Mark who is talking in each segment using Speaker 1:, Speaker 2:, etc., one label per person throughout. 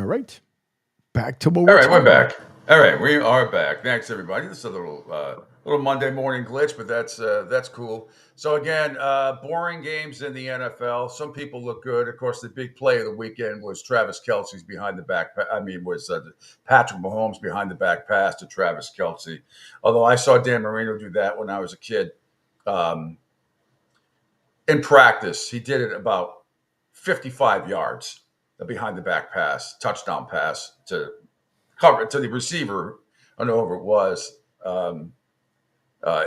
Speaker 1: All right. Back to what
Speaker 2: All
Speaker 1: we're
Speaker 2: right, we're
Speaker 1: talking about.
Speaker 2: back. All right, we are back. Thanks, everybody. This is a little Monday morning glitch, but that's cool. So again, boring games in the NFL. Some people look good. Of course, the big play of the weekend was Travis Kelsey's behind the back. I mean, was Patrick Mahomes behind the back pass to Travis Kelsey. Although I saw Dan Marino do that when I was a kid um, in practice. He did it about 55 yards, the behind the back pass, touchdown pass to cover to the receiver. I don't know who it was um,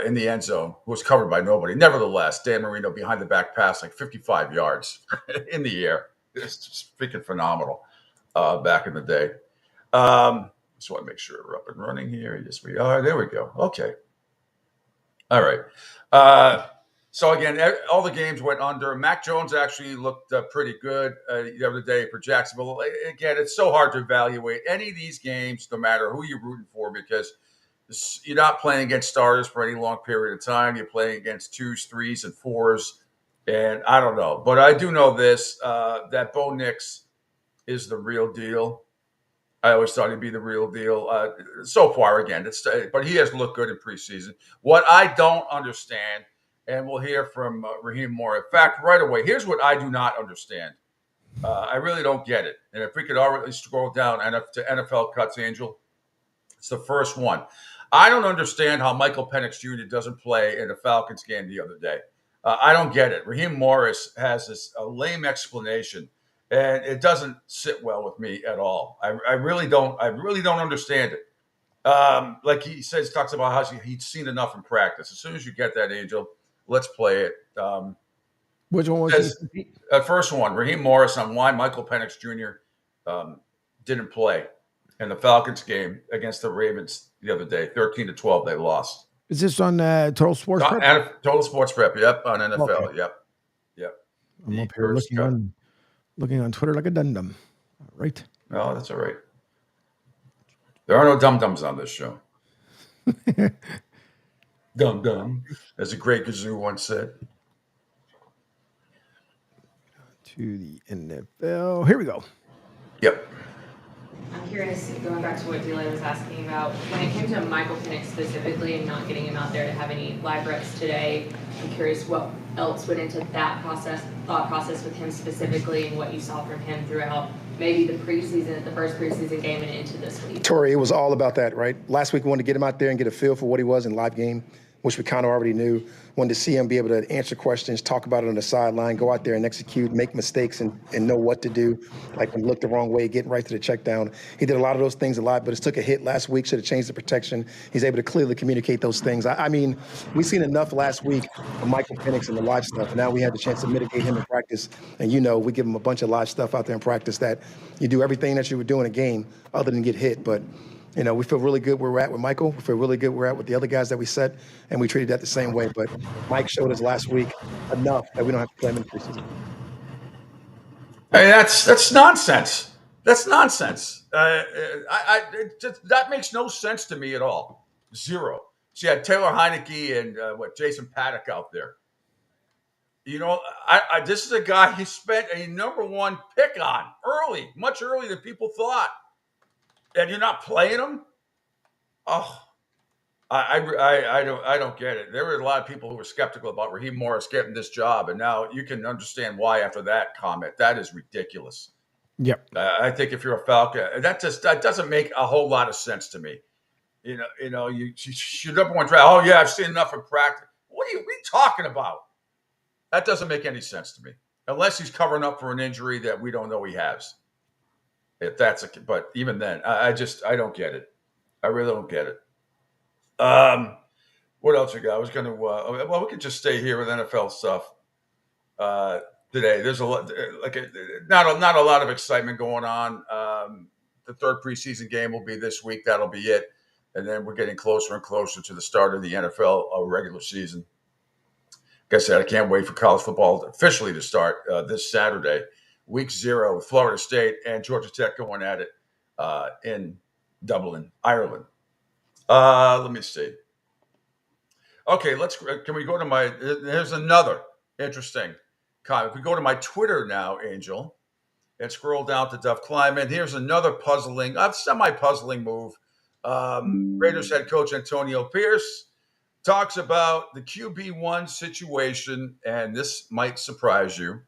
Speaker 2: in the end zone, who was covered by nobody. Nevertheless, Dan Marino behind the back pass, like 55 yards in the air. It's just freaking phenomenal back in the day. Just want to make sure we're up and running here. Yes, we are. There we go. Okay. All right. Uh, so again, all the games went under. Mac Jones actually looked pretty good the other day for Jacksonville. Again, it's so hard to evaluate any of these games, no matter who you're rooting for, because you're not playing against starters for any long period of time. You're playing against twos, threes, and fours, and I don't know, but I do know this: that Bo Nix is the real deal. I always thought he'd be the real deal. So far, again, but he has looked good in preseason. What I don't understand, and we'll hear from Raheem more. In fact, right away, here's what I do not understand. I really don't get it. And if we could already scroll down to NFL cuts, Angel, it's the first one. I don't understand how Michael Penix Jr. doesn't play in the Falcons game the other day. I don't get it. Raheem Morris has this a lame explanation, and it doesn't sit well with me at all. I really don't. I really don't understand it. Like he says, talks about how he's seen enough in practice. As soon as you get that, Angel, let's play it.
Speaker 1: Which one was he?
Speaker 2: Says first one, Raheem Morris on why Michael Penix Jr. Didn't play in the Falcons game against the Ravens the other day. 13-12, they lost.
Speaker 1: Is this on Total Sports Prep?
Speaker 2: Total Sports Prep. Yep, on
Speaker 1: Okay.
Speaker 2: NFL. Yep, yep.
Speaker 1: I'm
Speaker 2: The
Speaker 1: up here
Speaker 2: Curtis Cut.
Speaker 1: looking on Twitter like a dum dum. All right.
Speaker 2: No, that's all right. There are no dum dums on this show. Dum dum, as a great Gazoo once said.
Speaker 1: To the NFL. Here we go.
Speaker 2: Yep.
Speaker 3: I'm curious, going back to what Delay was asking about, when it came to Michael Penix specifically and not getting him out there to have any live reps today, I'm curious what else went into that thought process with him specifically, and what you saw from him throughout maybe the first preseason game and into this week.
Speaker 4: Tori, it was all about that, right? Last week we wanted to get him out there and get a feel for what he was in live game, which we kind of already knew. Wanted to see him be able to answer questions, talk about it on the sideline, go out there and execute, make mistakes and know what to do, like when look the wrong way, getting right to the check down. He did a lot of those things a lot, but it took a hit last week, should have changed the protection. He's able to clearly communicate those things. I mean, we've seen enough last week of Michael Penix and the live stuff, and now we had the chance to mitigate him in practice. And we give him a bunch of live stuff out there in practice that you do everything that you would do in a game other than get hit. But we feel really good where we're at with Michael. We feel really good where we're at with the other guys that we set, and we treated that the same way. But Mike showed us last week enough that we don't have to play him in the preseason.
Speaker 2: Hey, that's nonsense. That's nonsense. That makes no sense to me at all. Zero. She had Taylor Heineke and Jason Paddock out there. This is a guy he spent a number one pick on early, much earlier than people thought, and you're not playing him. Oh, I don't get it. There were a lot of people who were skeptical about Raheem Morris getting this job, and now you can understand why after that comment. That is ridiculous.
Speaker 1: Yep.
Speaker 2: I think if you're a Falcon, that doesn't make a whole lot of sense to me. You number one draft. Oh yeah, I've seen enough in practice. What are you talking about? That doesn't make any sense to me, unless he's covering up for an injury that we don't know he has. But even then, I don't get it. I really don't get it. What else we got? I was going to. We could just stay here with NFL stuff today. There's a lot, not a lot of excitement going on. The third preseason game will be this week. That'll be it, and then we're getting closer and closer to the start of the NFL regular season. Like I said, I can't wait for college football officially to start this Saturday, week 0, with Florida State and Georgia Tech going at it in Dublin, Ireland. Let me see. Okay, can we go to here's another interesting comment. If we go to my Twitter now, Angel, and scroll down to Duff Kleiman. Here's another puzzling, semi-puzzling move. Raiders head coach Antonio Pierce talks about the QB1 situation, and this might surprise you.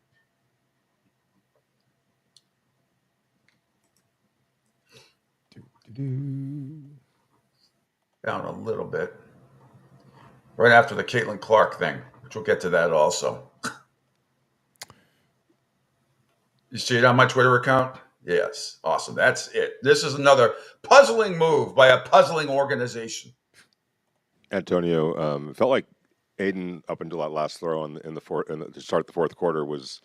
Speaker 2: Down a little bit. Right after the Caitlin Clark thing, which we'll get to that also. You see it on my Twitter account? Yes. Awesome. That's it. This is another puzzling move by a puzzling organization.
Speaker 5: Antonio, felt like Aiden up until that last throw to start the fourth quarter was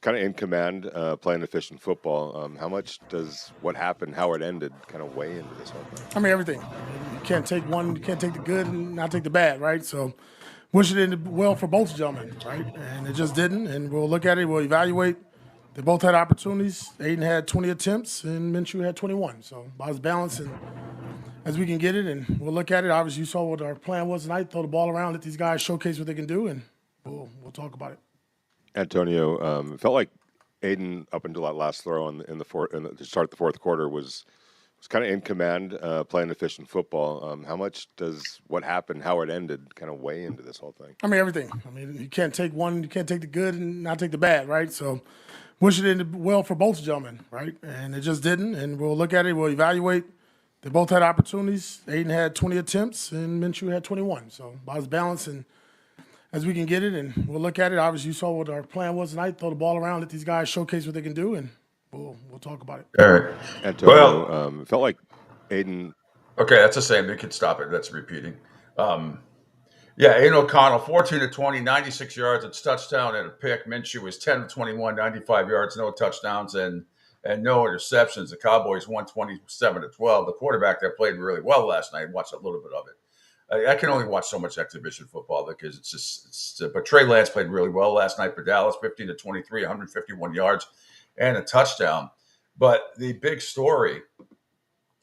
Speaker 5: kind of in command, playing efficient football. How much does what happened, how it ended, kind of weigh into this whole thing?
Speaker 6: I mean, everything. You can't take the good and not take the bad, right? So, wish it ended well for both gentlemen, right? And it just didn't. And we'll look at it. We'll evaluate. They both had opportunities. Aiden had 20 attempts, and Minshew had 21. So, about as balanced and as we can get it, and we'll look at it. Obviously, you saw what our plan was tonight: throw the ball around, let these guys showcase what they can do, and we'll talk about it.
Speaker 5: Antonio, felt like Aiden up until that last throw to start the fourth quarter was kind of in command, playing efficient football. How much does what happened, how it ended, kind of weigh into this whole thing?
Speaker 6: I mean, everything. I mean, you can't take the good and not take the bad, right? So, wish it ended well for both gentlemen, right? And it just didn't. And we'll look at it. We'll evaluate. They both had opportunities. Aiden had 20 attempts, and Minshew had 21. So, about as balanced and as we can get it, and we'll look at it. Obviously, you saw what our plan was tonight: throw the ball around, let these guys showcase what they can do, and we'll talk about it.
Speaker 2: All right.
Speaker 5: Antonio, felt like Aiden.
Speaker 2: Okay, that's the same. We could stop it. That's repeating. Aiden O'Connell, 14 to 20, 96 yards, it's touchdown and a pick. Minshew was 10 to 21, 95 yards, no touchdowns and no interceptions. The Cowboys won 27 to 12. The quarterback that played really well last night, watched a little bit of it. I can only watch so much exhibition football because but Trey Lance played really well last night for Dallas, 15 to 23, 151 yards and a touchdown. But the big story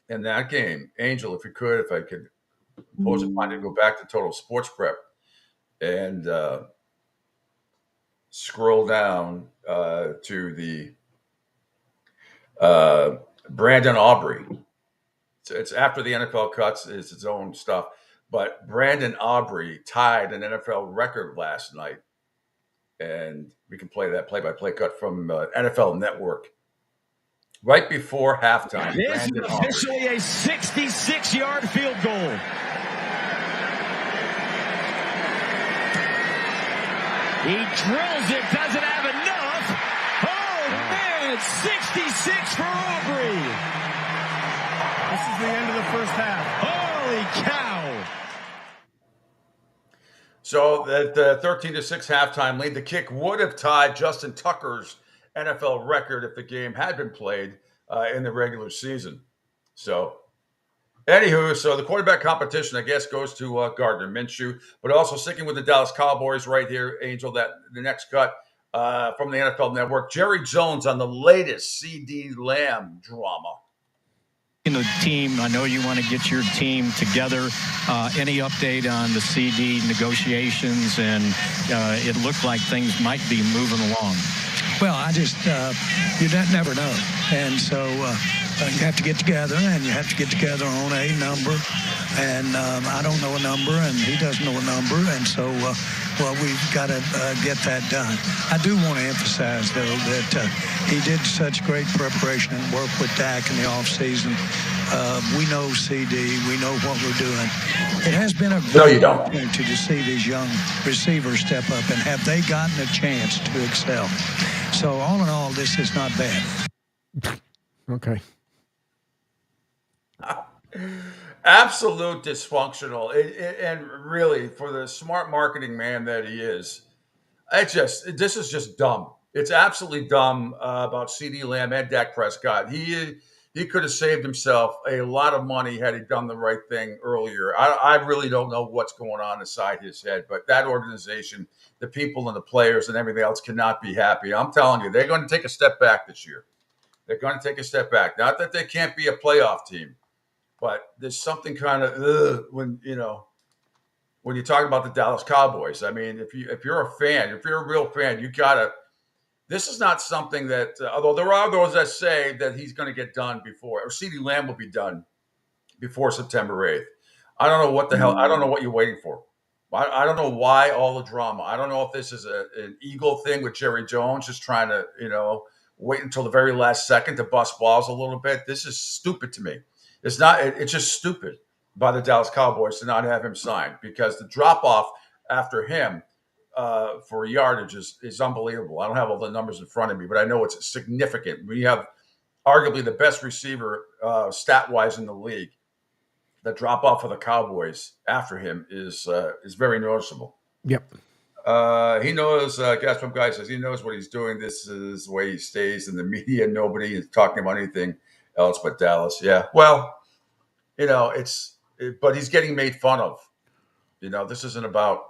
Speaker 2: in that game, Angel, if I could pose a point to go back to Total Sports Prep and scroll down to the Brandon Aubrey. It's after the NFL cuts, it's its own stuff. But Brandon Aubrey tied an NFL record last night. And we can play that play-by-play cut from NFL Network. Right before halftime.
Speaker 7: This is officially a 66-yard field goal. He drills it, doesn't have enough. Oh, man, 66 for Aubrey.
Speaker 6: This is the end of the first half.
Speaker 7: Holy cow.
Speaker 2: So that 13 to 6 halftime lead, the kick would have tied Justin Tucker's NFL record if the game had been played in the regular season. So, anywho, the quarterback competition, I guess, goes to Gardner Minshew, but also sticking with the Dallas Cowboys right here, Angel, that the next cut from the NFL Network. Jerry Jones on the latest CeeDee Lamb drama.
Speaker 7: In the team, I know you want to get your team together. Any update on the CD negotiations? And it looked like things might be moving along.
Speaker 8: Well, you never know. And so you have to get together, and you have to get together on a number. And I don't know a number, and he doesn't know a number. And so, we've got to get that done. I do want to emphasize, though, that he did such great preparation and work with Dak in the offseason. We know CD. We know what we're doing. It has been a great opportunity to see these young receivers step up, and have they gotten a chance to excel? So all in all, this is not bad.
Speaker 1: Okay.
Speaker 2: Absolute dysfunctional. And really, for the smart marketing man that he is, this is just dumb. It's absolutely dumb about CeeDee Lamb and Dak Prescott. He could have saved himself a lot of money had he done the right thing earlier. I really don't know what's going on inside his head, but that organization, the people and the players and everything else cannot be happy. I'm telling you, they're going to take a step back this year. They're going to take a step back. Not that they can't be a playoff team, but there's something kind of when you talk about the Dallas Cowboys. I mean, if you're a fan, if you're a real fan, you gotta. This is not something that, although there are those that say that he's going to get done before, or CeeDee Lamb will be done before September 8th. I don't know what the hell. I don't know what you're waiting for. I don't know why all the drama. I don't know if this is an ego thing with Jerry Jones, just trying to, wait until the very last second to bust balls a little bit. This is stupid to me. It's not. It's just stupid by the Dallas Cowboys to not have him signed, because the drop off after him for yardage is unbelievable. I don't have all the numbers in front of me, but I know it's significant. We have arguably the best receiver stat-wise in the league. The drop off of the Cowboys after him is very noticeable.
Speaker 1: Yep.
Speaker 2: He knows. Gaspar Guy says he knows what he's doing. This is the way he stays in the media. Nobody is talking about anything else but Dallas. Yeah. Well, but he's getting made fun of. This isn't about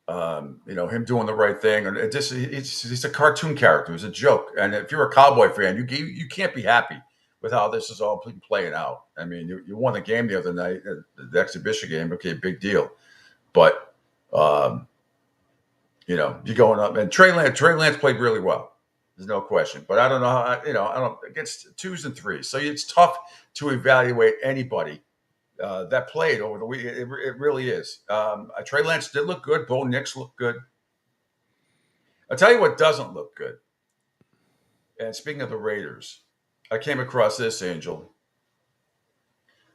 Speaker 2: him doing the right thing. And he's a cartoon character. It's a joke. And if you're a Cowboy fan, you can't be happy with how this is all playing out. I mean, you won the game the other night, the exhibition game. Okay, big deal. But, you're going up. And Trey Lance played really well. There's no question. But I don't know how, I don't against 2s and 3s. So it's tough to evaluate anybody that played over the week. It really is. Trey Lance did look good. Bo Nix looked good. I'll tell you what doesn't look good. And speaking of the Raiders, I came across this, Angel.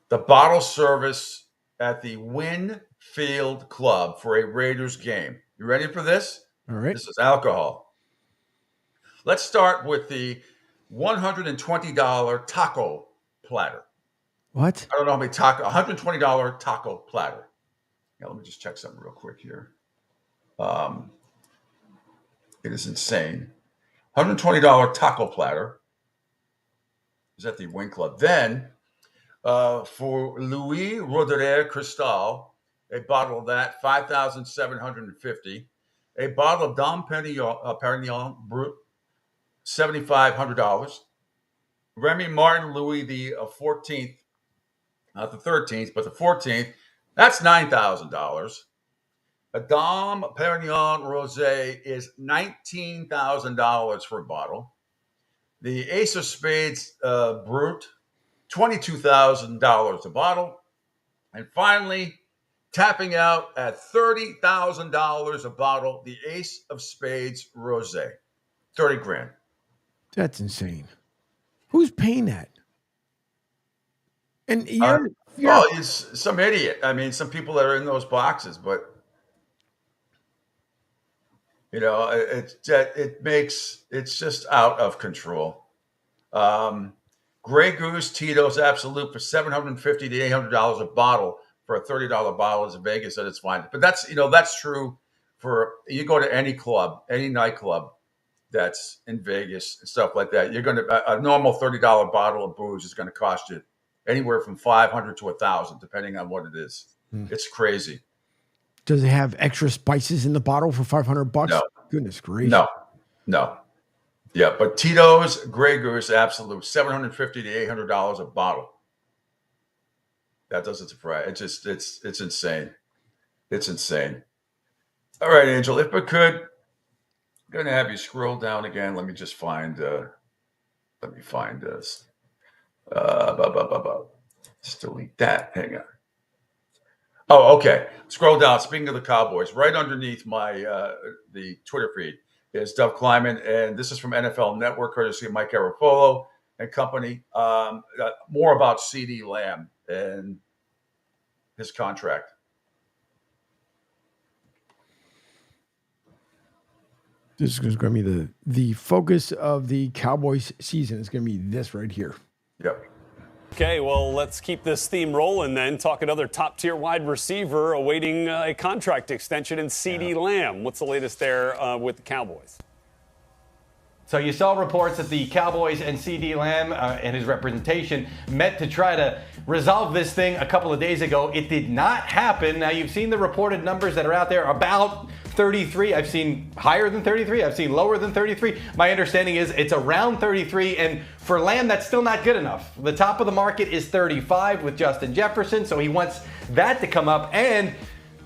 Speaker 2: The bottle service at the Winfield Club for a Raiders game. You ready for this?
Speaker 1: All right.
Speaker 2: This is alcohol. Let's start with the $120 taco platter.
Speaker 1: What?
Speaker 2: I don't know how many $120 taco platter. Now, let me just check something real quick here. It is insane. $120 taco platter is at the Wing Club. Then, for Louis Roederer Cristal, a bottle of that, $5,750. A bottle of Dom Perignon Brut, $7,500. Remy Martin Louis the 14th, not the 13th, but the 14th, that's $9,000. A Dom Perignon Rosé is $19,000 for a bottle. The Ace of Spades Brut, $22,000 a bottle. And finally, tapping out at $30,000 a bottle, the Ace of Spades Rosé, $30,000.
Speaker 1: That's insane. Who's paying that? And you're
Speaker 2: it's some idiot. I mean, some people that are in those boxes, but it's just out of control. Grey Goose Tito's Absolute for $750 to $800 a bottle for a $30 bottle is in Vegas at its finest. But that's true for you go to any club, any nightclub that's in Vegas and stuff like that. You're going to a normal $30 bottle of booze is going to cost you anywhere from $500 to $1,000, depending on what it is. It's crazy.
Speaker 1: Does it have extra spices in the bottle for $500?
Speaker 2: No.
Speaker 1: Goodness gracious.
Speaker 2: No. Yeah, but Tito's Grey Goose Absolute, $750 to $800 a bottle. That doesn't surprise. It's insane. It's insane. All right, Angel, if I could, I'm going to have you scroll down again. Let me just find this. Just delete that. Hang on. Oh, okay. Scroll down. Speaking of the Cowboys, right underneath my the Twitter feed is Dov Kleiman, and this is from NFL Network, courtesy of Mike Garafolo and company. More about CeeDee Lamb and his contract.
Speaker 1: This is going to be the focus of the Cowboys season. It's going to be this right here.
Speaker 2: Yep.
Speaker 9: Okay, well, let's keep this theme rolling then. Talk another top-tier wide receiver awaiting a contract extension in CeeDee Lamb. What's the latest there with the Cowboys?
Speaker 10: So you saw reports that the Cowboys and CeeDee Lamb and his representation met to try to resolve this thing a couple of days ago. It did not happen. Now, you've seen the reported numbers that are out there about 33. I've seen higher than 33. I've seen lower than 33. My understanding is it's around 33. And for Lamb, that's still not good enough. The top of the market is 35 with Justin Jefferson. So he wants that to come up. And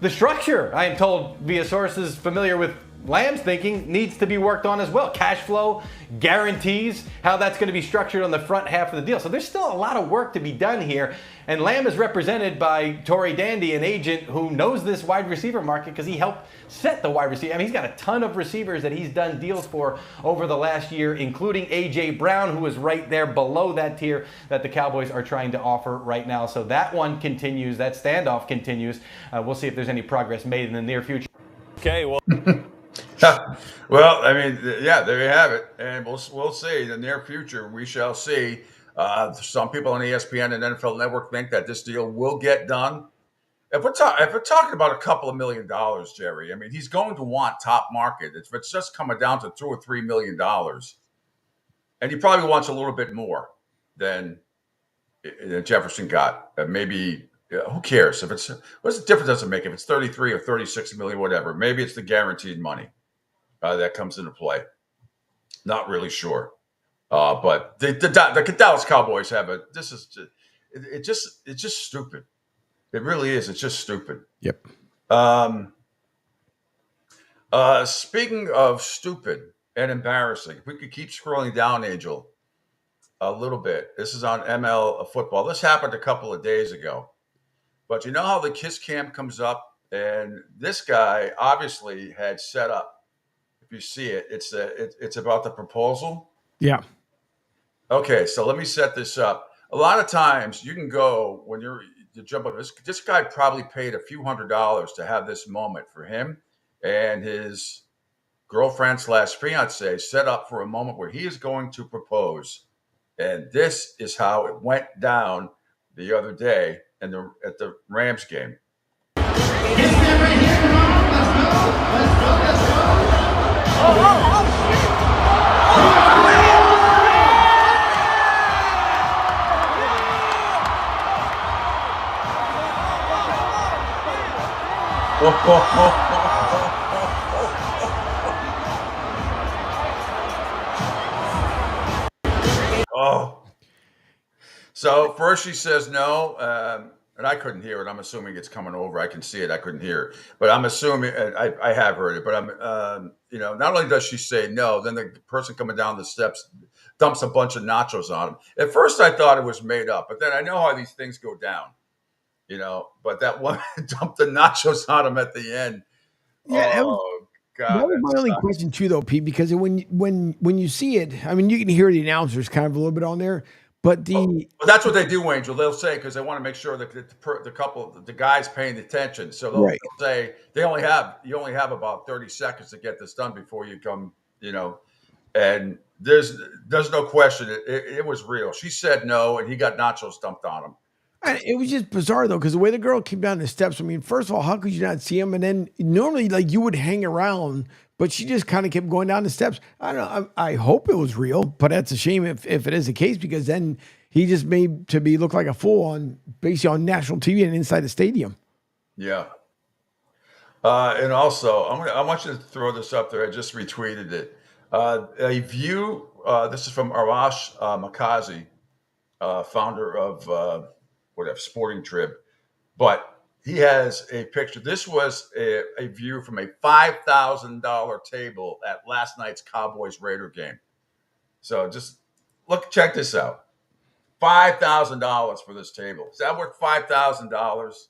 Speaker 10: the structure, I am told via sources familiar with Lamb's thinking needs to be worked on as well. Cash flow, guarantees, how that's going to be structured on the front half of the deal. So there's still a lot of work to be done here. And Lamb is represented by Torrey Dandy, an agent who knows this wide receiver market because he helped set the wide receiver. I mean, he's got a ton of receivers that he's done deals for over the last year, including A.J. Brown, who is right there below that tier that the Cowboys are trying to offer right now. So that one continues. That standoff continues. We'll see if there's any progress made in the near future.
Speaker 9: Okay, well.
Speaker 2: Well, I mean, yeah, there you have it. And we'll see. In the near future, we shall see. Some people on ESPN and NFL Network think that this deal will get done. If we're talking about a couple of $1 million, Jerry, I mean, he's going to want top market. If it's just coming down to $2 or $3 million, and he probably wants a little bit more than Jefferson got. Maybe who cares if it's what's the difference does it make if it's 33 or 36 million, whatever. Maybe it's the guaranteed money that comes into play. Not really sure. But the Dallas Cowboys have it's just stupid. It really is. It's just stupid.
Speaker 1: Yep.
Speaker 2: Speaking of stupid and embarrassing, if we could keep scrolling down, Angel, a little bit. This is on ML Football. This happened a couple of days ago. But you know how the Kiss Cam comes up? And this guy obviously had set up, if you see it, it's about the proposal.
Speaker 1: Yeah.
Speaker 2: Okay, so let me set this up. A lot of times you can go when you jump up. This guy probably paid a few $100s to have this moment for him and his girlfriend / fiance set up for a moment where he is going to propose. And this is how it went down the other day at the Rams game. Oh. So first she says no, and I couldn't hear it. I'm assuming it's coming over. I can see it. I couldn't hear it, but I'm assuming I have heard it. But I'm, not only does she say no, then the person coming down the steps dumps a bunch of nachos on him. At first, I thought it was made up, but then I know how these things go down, But that woman dumped the nachos on him at the end.
Speaker 1: Yeah,
Speaker 2: oh God!
Speaker 1: That was my only question too, though, Pete. Because when you see it, I mean, you can hear the announcers kind of a little bit on there. But
Speaker 2: well, that's what they do, Angel. They'll say because they want to make sure that the guys paying attention. So they'll say you only have about 30 seconds to get this done before you come, And there's no question it was real. She said no, and he got nachos dumped on him.
Speaker 1: It was just bizarre though, because the way the girl came down the steps. I mean, first of all, how could you not see him? And then normally, like you would hang around. But she just kind of kept going down the steps. I don't know. I hope it was real, but that's a shame if it is the case, because then he just made to be look like a fool basically on national TV and inside the stadium.
Speaker 2: Yeah. And also, I want you to throw this up there. I just retweeted it. A view. This is from Arash Makazi, founder of Sporting Trib, but. He has a picture. This was a view from a $5,000 table at last night's Cowboys-Raider game. So just check this out. $5,000 for this table. Is that worth $5,000? Is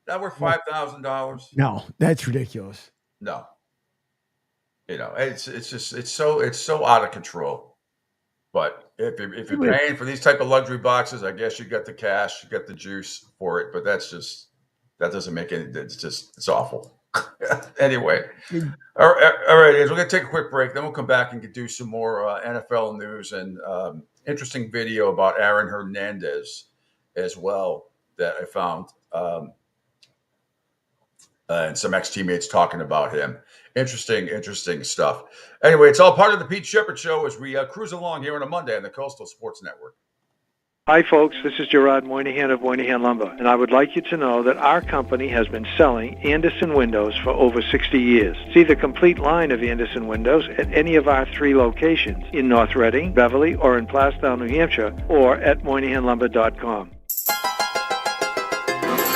Speaker 2: that worth $5,000?
Speaker 1: No, that's ridiculous.
Speaker 2: No. It's so out of control. But if you're paying for these type of luxury boxes, I guess you got the cash, you got the juice for it. But that doesn't make any. It's awful. Anyway, all right, we're gonna take a quick break. Then we'll come back and do some more NFL news and interesting video about Aaron Hernandez as well that I found, and some ex-teammates talking about him. Interesting stuff. Anyway, it's all part of the Pete Shepard Show as we cruise along here on a Monday on the Coastal Sports Network.
Speaker 11: Hi, folks. This is Gerard Moynihan of Moynihan Lumber, and I would like you to know that our company has been selling Andersen windows for over 60 years. See the complete line of Andersen windows at any of our 3 locations in North Reading, Beverly, or in Plastown, New Hampshire, or at MoynihanLumber.com.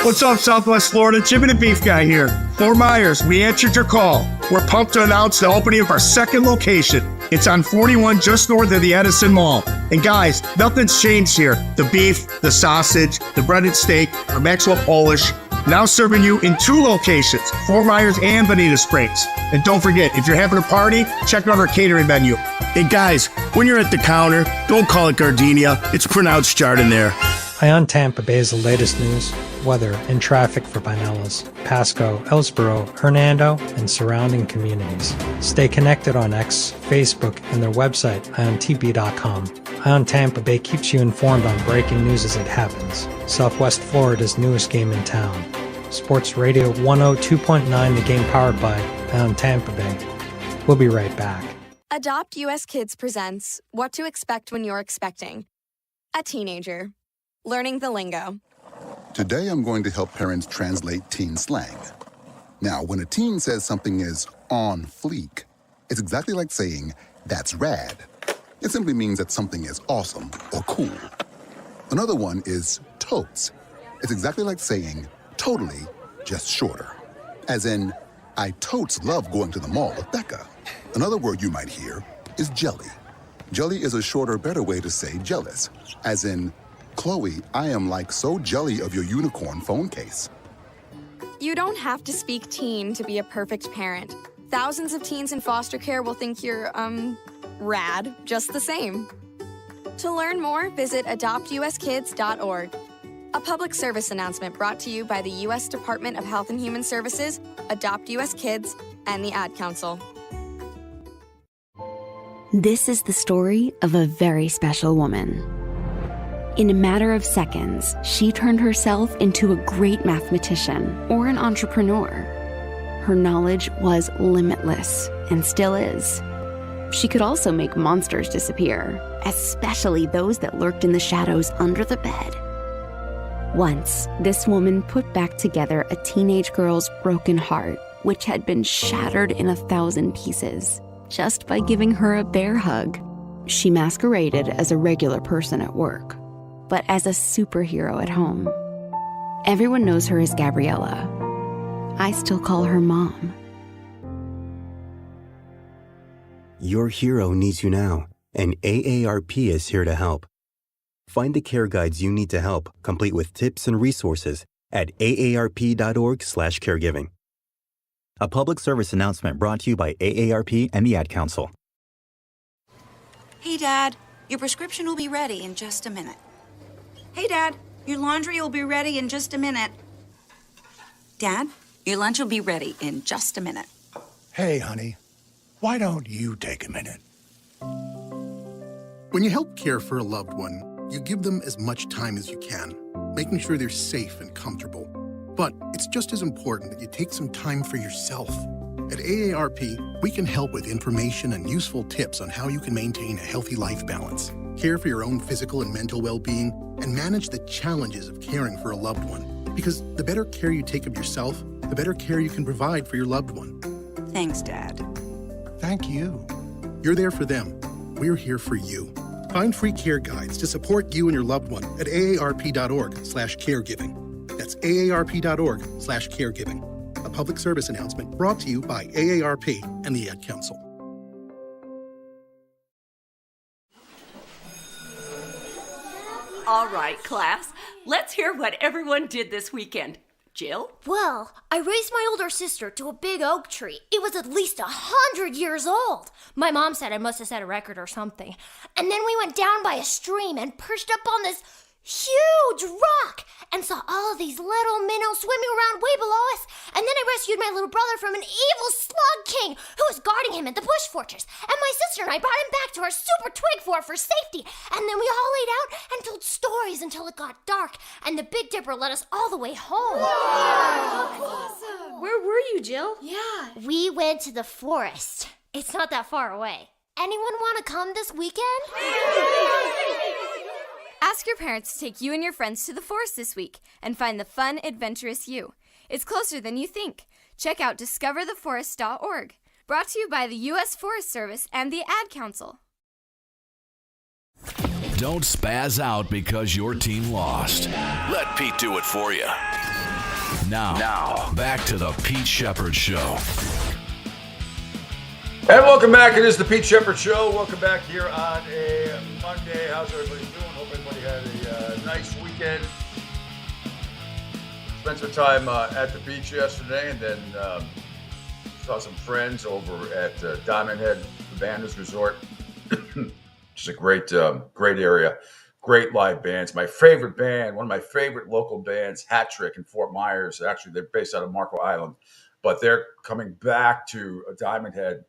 Speaker 12: What's up, Southwest Florida? Jimmy the Beef Guy here. Fort Myers, we answered your call. We're pumped to announce the opening of our second location. It's on 41 just north of the Edison Mall. And guys, nothing's changed here. The beef, the sausage, the breaded steak, our Maxwell Polish. Now serving you in 2 locations, Fort Myers and Bonita Springs. And don't forget, if you're having a party, check out our catering menu. And guys, when you're at the counter, don't call it Gardenia. It's pronounced Chardonnay.
Speaker 13: Ion Tampa Bay is the latest news, weather, and traffic for Pinellas, Pasco, Ellsboro, Hernando, and surrounding communities. Stay connected on X, Facebook, and their website, iontp.com. Ion Tampa Bay keeps you informed on breaking news as it happens. Southwest Florida's newest game in town. Sports Radio 102.9, the game powered by Ion Tampa Bay. We'll be right back.
Speaker 14: Adopt US Kids presents What to Expect When You're Expecting. A teenager. Learning the lingo.
Speaker 15: Today I'm going to help parents translate teen slang. Now, when a teen says something is on fleek, it's exactly like saying, that's rad. It simply means that something is awesome or cool. Another one is totes. It's exactly like saying, totally, just shorter. As in, I totes love going to the mall with Becca. Another word you might hear is jelly. Jelly is a shorter, better way to say jealous. As in, Chloe, I am like so jelly of your unicorn phone case.
Speaker 14: You don't have to speak teen to be a perfect parent. Thousands of teens in foster care will think you're, rad just the same. To learn more, visit adoptuskids.org. A public service announcement brought to you by the U.S. Department of Health and Human Services, Adopt U.S. Kids, and the Ad Council.
Speaker 16: This is the story of a very special woman. In a matter of seconds, she turned herself into a great mathematician or an entrepreneur. Her knowledge was limitless and still is. She could also make monsters disappear, especially those that lurked in the shadows under the bed. Once, this woman put back together a teenage girl's broken heart, which had been shattered in 1,000 pieces, just by giving her a bear hug. She masqueraded as a regular person at work, but as a superhero at home. Everyone knows her as Gabriella. I still call her Mom.
Speaker 17: Your hero needs you now, and AARP is here to help. Find the care guides you need to help, complete with tips and resources at aarp.org/caregiving. A public service announcement brought to you by AARP and the Ad Council.
Speaker 18: Hey, Dad, your prescription will be ready in just a minute. Hey, Dad, your laundry will be ready in just a minute. Dad, your lunch will be ready in just a minute.
Speaker 19: Hey, honey, why don't you take a minute?
Speaker 20: When you help care for a loved one, you give them as much time as you can, making sure they're safe and comfortable. But it's just as important that you take some time for yourself. At AARP, we can help with information and useful tips on how you can maintain a healthy life balance, care for your own physical and mental well-being, and manage the challenges of caring for a loved one. Because the better care you take of yourself, the better care you can provide for your loved one.
Speaker 18: Thanks, Dad.
Speaker 20: Thank you. You're there for them. We're here for you. Find free care guides to support you and your loved one at aarp.org/caregiving. That's aarp.org/caregiving. A public service announcement brought to you by AARP and the Ad Council.
Speaker 21: All right, class, let's hear what everyone did this weekend. Jill?
Speaker 22: Well, I raised my older sister to a big oak tree. It was at least 100 years old. My mom said I must have set a record or something. And then we went down by a stream and perched up on this huge rock and saw all of these little minnows swimming around way below us. And then I rescued my little brother from an evil slug king who was guarding him in the bush fortress. And my sister and I brought him back to our super twig fort for safety. And then we all laid out and told stories until it got dark. And the Big Dipper led us all the way home. Wow. Awesome. Where were you, Jill? Yeah. We went to the forest. It's not that far away. Anyone want to come this weekend?
Speaker 14: Ask your parents to take you and your friends to the forest this week and find the fun, adventurous you. It's closer than you think. Check out discovertheforest.org. Brought to you by the U.S. Forest Service and the Ad Council.
Speaker 23: Don't spaz out because your team lost. Let Pete do it for you.
Speaker 3: Now, back to the Pete Shepherd Show.
Speaker 2: And welcome back. It is the Pete Shepherd Show. Welcome back here on a Monday. How's everybody doing? Hope everybody had a nice weekend. Spent some time at the beach yesterday, and then saw some friends over at Diamond Head Vandas Resort, which is a great area. Great live bands. My favorite band, one of my favorite local bands, Hat Trick in Fort Myers. Actually, they're based out of Marco Island, but they're coming back to Diamond Head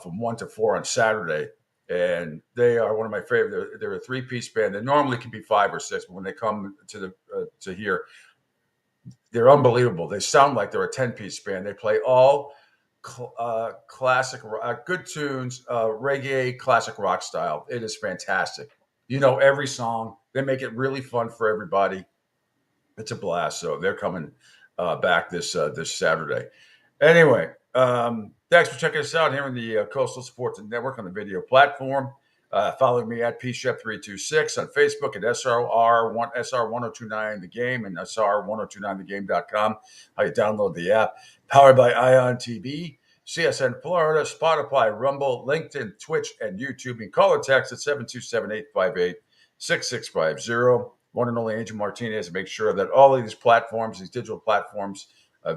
Speaker 2: from 1 to 4 on Saturday. And they are one of my favorite. They're a 3-piece band. They normally can be 5 or 6, but when they come to here, they're unbelievable. They sound like they're a 10-piece band. They play all classic, good tunes, reggae, classic rock style. It is fantastic. You know every song. They make it really fun for everybody. It's a blast. So they're coming back this Saturday. Anyway, thanks for checking us out here on the Coastal Sports Network on the video platform. Follow me at PShep326 on Facebook at SR1029 The Game and SR1029thegame.com. How you download the app. Powered by Ion TV, CSN Florida, Spotify, Rumble, LinkedIn, Twitch, and YouTube. And call or text at 727-858-6650. One and only Angel Martinez. Make sure that all of these platforms, these digital platforms,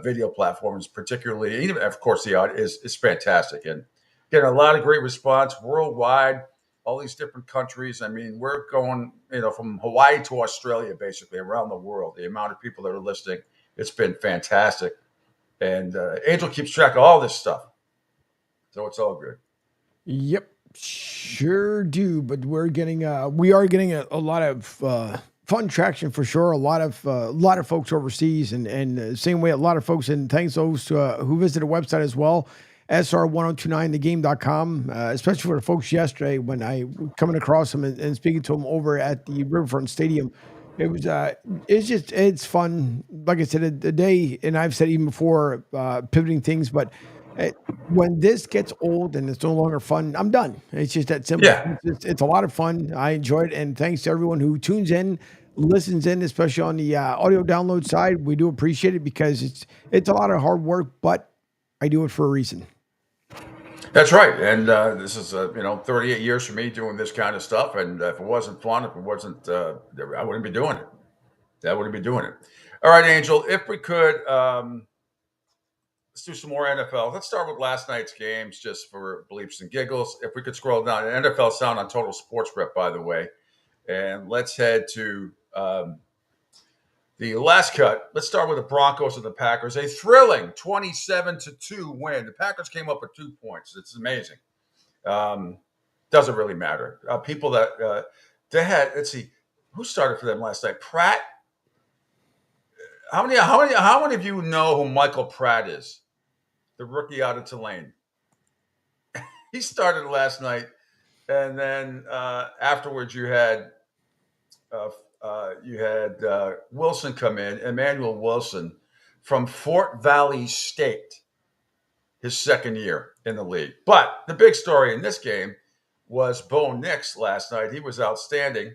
Speaker 2: video platforms, particularly, even of course the audio is fantastic, and getting a lot of great response worldwide, all these different countries. I mean, we're going, from Hawaii to Australia, basically around the world. The amount of people that are listening, it's been fantastic, and Angel keeps track of all this stuff, so it's all good.
Speaker 1: Yep, sure do. But we are getting a lot of fun traction for sure. A lot of folks overseas, and same way a lot of folks. And thanks those who visited the website as well, SR1029thegame.com. Especially for the folks yesterday when I was coming across them and speaking to them over at the Riverfront Stadium. It was it's fun. Like I said, the day, and I've said even before, pivoting things, but when this gets old and it's no longer fun, I'm done. It's just that simple.
Speaker 2: Yeah.
Speaker 1: It's a lot of fun. I enjoyed it, and thanks to everyone who tunes in, listens in, especially on the audio download side. We do appreciate it because it's a lot of hard work, but I do it for a reason.
Speaker 2: That's right. And this is 38 years for me doing this kind of stuff. And if it wasn't fun, if it wasn't, I wouldn't be doing it. All right, Angel, if we could, let's do some more NFL. Let's start with last night's games just for bleeps and giggles. If we could scroll down, NFL Sound on Total Sports Rep, by the way. And let's head to the last cut. Let's start with the Broncos and the Packers. A thrilling 27-2 win. The Packers came up with 2 points. It's amazing. Doesn't really matter. People that they had. Let's see, who started for them last night? Pratt. How many of you know who Michael Pratt is? The rookie out of Tulane. He started last night, and then afterwards you had Wilson come in, Emmanuel Wilson from Fort Valley State, his second year in the league. But the big story in this game was Bo Nix last night. He was outstanding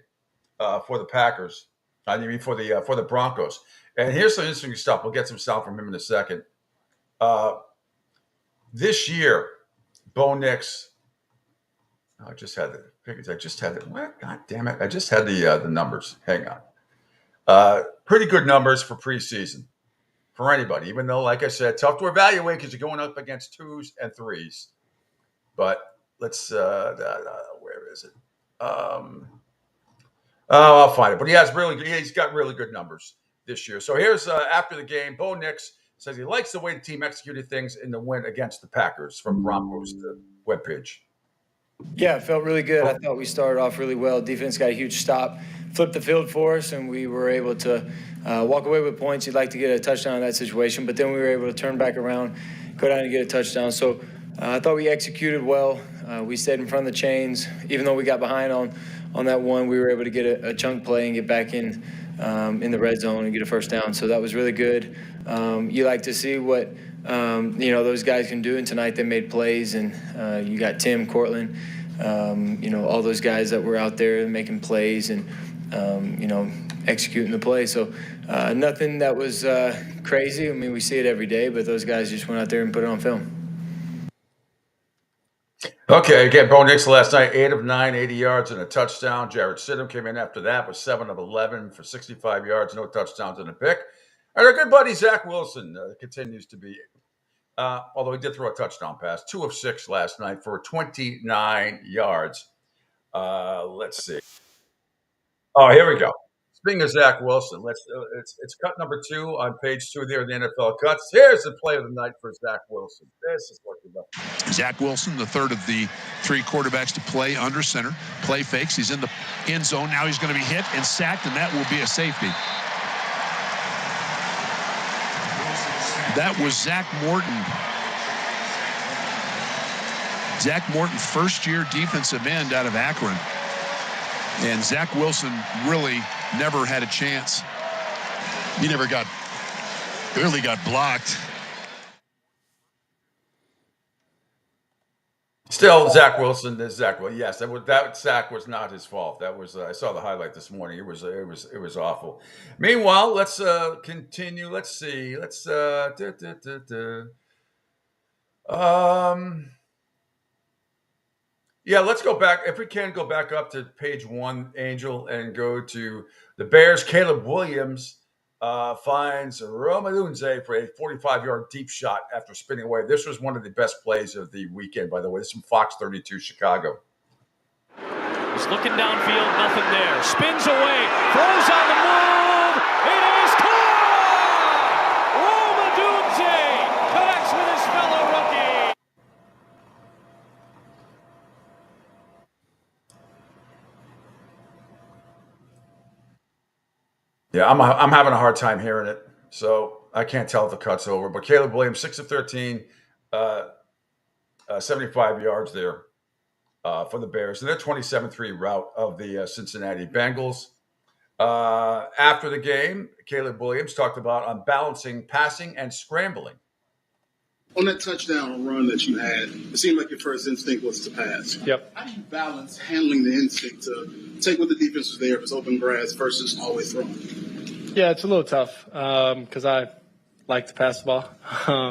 Speaker 2: for the Packers. I mean, for the Broncos. And here's some interesting stuff. We'll get some sound from him in a second. This year, Bo Nix. I just had the figures. What? God damn it! I just had the numbers. Hang on. Pretty good numbers for preseason for anybody. Even though, like I said, tough to evaluate because you're going up against 2s and 3s. But let's. Where is it? I'll find it. But he's got really good numbers this year. So here's after the game, Bo Nix says he likes the way the team executed things in the win against the Packers from Broncos webpage.
Speaker 4: Yeah, it felt really good. I thought we started off really well. Defense got a huge stop, flipped the field for us, and we were able to walk away with points. You'd like to get a touchdown in that situation, but then we were able to turn back around, go down and get a touchdown. So I thought we executed well. We stayed in front of the chains. Even though we got behind on that one, we were able to get a chunk play and get back in the red zone and get a first down. So that was really good. You like to see what those guys can do, and tonight they made plays, and you got Tim, Cortland, all those guys that were out there making plays, and executing the play. So nothing that was crazy. I mean, we see it every day, but those guys just went out there and put it on film.
Speaker 2: Okay, again, Bo Nix last night, 8 of 9, 80 yards and a touchdown. Jared Stidham came in after that with 7 of 11 for 65 yards, no touchdowns and a pick. And our good buddy Zach Wilson continues to be, although he did throw a touchdown pass, 2 of 6 last night for 29 yards. Let's see. Oh, here we go. Speaking of Zach Wilson, it's cut number 2 on page 2 there in the NFL cuts. Here's the play of the night for Zach Wilson. This is what we're about.
Speaker 5: Zach Wilson, the third of the 3 quarterbacks to play under center. Play fakes. He's in the end zone. Now he's going to be hit and sacked, and that will be a safety. That was Zach Morton. Zach Morton, first-year defensive end out of Akron. And Zach Wilson really never had a chance. He barely got blocked.
Speaker 2: Still, Zach Wilson is Zach. Well, yes, that sack was not his fault. That was I saw the highlight this morning. It was awful. Meanwhile, let's continue. Let's see. Let's yeah, let's go back. If we can go back up to page 1, Angel, and go to the Bears. Caleb Williams finds Rome Odunze for a 45-yard deep shot after spinning away. This was one of the best plays of the weekend, by the way. This is from Fox 32 Chicago.
Speaker 6: He's looking downfield, nothing there. Spins away, throws on the move. It is caught! Rome Odunze connects with his fellow rookie.
Speaker 2: Yeah, I'm having a hard time hearing it, so I can't tell if the cut's over. But Caleb Williams, 6 of 13, 75 yards there for the Bears. And their 27-3 rout of the Cincinnati Bengals. After the game, Caleb Williams talked about unbalancing passing and scrambling.
Speaker 23: On that touchdown run that you had, it seemed like your first instinct was to pass.
Speaker 24: Yep.
Speaker 23: How do you balance handling the instinct to take what the defense was there if it's open grass versus always throwing?
Speaker 24: Yeah, it's a little tough because I like to pass the ball.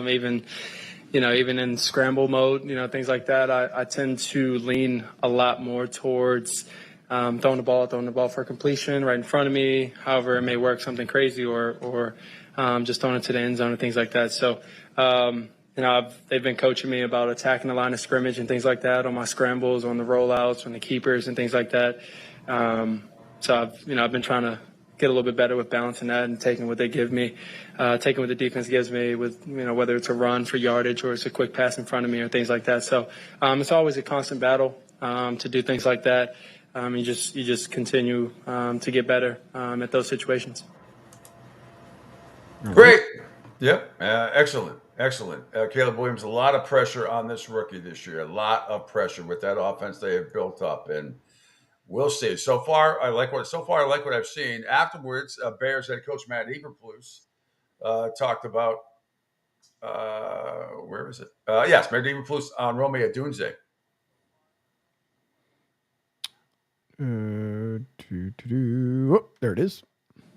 Speaker 24: Even in scramble mode, things like that, I tend to lean a lot more towards throwing the ball for completion right in front of me. However, it may work something crazy or just throwing it to the end zone and things like that. So, they've been coaching me about attacking the line of scrimmage and things like that on my scrambles, on the rollouts, on the keepers and things like that. So I've been trying to get a little bit better with balancing that and taking what they give me, taking what the defense gives me with, whether it's a run for yardage or it's a quick pass in front of me or things like that. So it's always a constant battle to do things like that. You just continue to get better at those situations.
Speaker 2: Great. Yep. Excellent. Caleb Williams, a lot of pressure on this rookie this year. A lot of pressure with that offense they have built up, and we'll see. So far, I like what I've seen. Afterwards, Bears head coach Matt Eberflus talked about where is it? Yes, Matt Eberflus on Rome Odunze.
Speaker 1: There it is.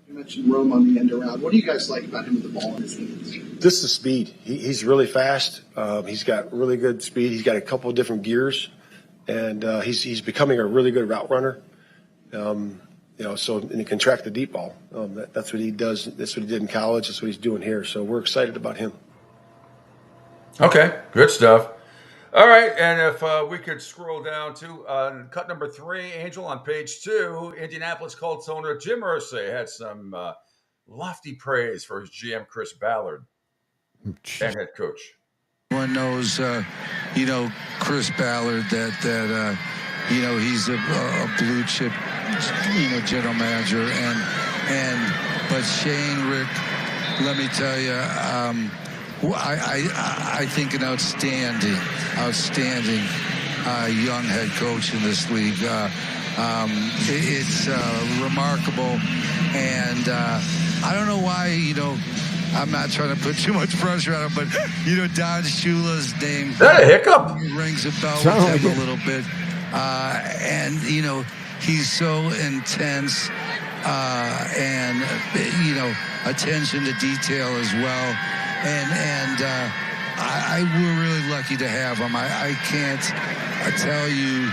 Speaker 23: You mentioned Rome on the end around. What do you guys like about him with the ball in his hands?
Speaker 25: Just the speed. He's really fast. He's got really good speed. He's got a couple of different gears, and he's becoming a really good route runner. And he can track the deep ball. That's what he does. That's what he did in college. That's what he's doing here. So we're excited about him.
Speaker 2: Okay, good stuff. All right, and if we could scroll down to cut number 3, Angel, on page 2, Indianapolis Colts owner Jim Irsay had some lofty praise for his GM Chris Ballard and head coach.
Speaker 26: Everyone knows, Chris Ballard that he's a blue chip, general manager, but Shane, Rick, let me tell you, I think an outstanding young head coach in this league. It's remarkable, and I don't know why, I'm not trying to put too much pressure on him, but, Don Shula's name.
Speaker 2: Is that a hiccup?
Speaker 26: Rings a bell with him a little bit. And, he's so intense and attention to detail as well. And we're really lucky to have him. I can't tell you,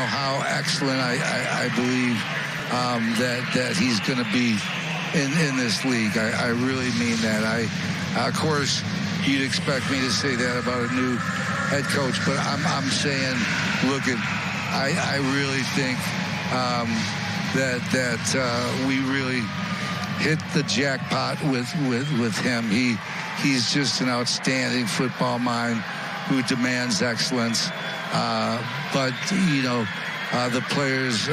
Speaker 26: how excellent I believe that he's going to be in this league. I really mean that. Of course, you'd expect me to say that about a new head coach, but I'm saying, look, I really think that we really hit the jackpot with him. He's just an outstanding football mind who demands excellence. But the players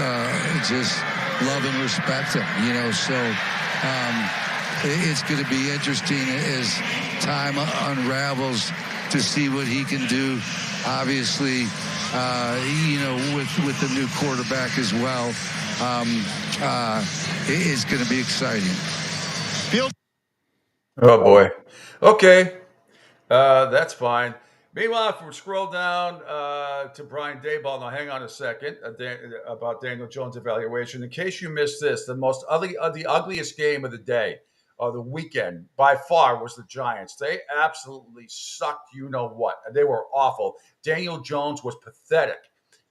Speaker 26: just love and respect him. So it's going to be interesting as time unravels to see what he can do. Obviously, with the new quarterback as well, it's going to be exciting.
Speaker 2: Oh boy. Okay, that's fine. Meanwhile, if we scroll down to Brian Daboll, now hang on a second, about Daniel Jones' evaluation. In case you missed this, the ugliest game of the day, or the weekend, by far, was the Giants. They absolutely sucked, what. They were awful. Daniel Jones was pathetic.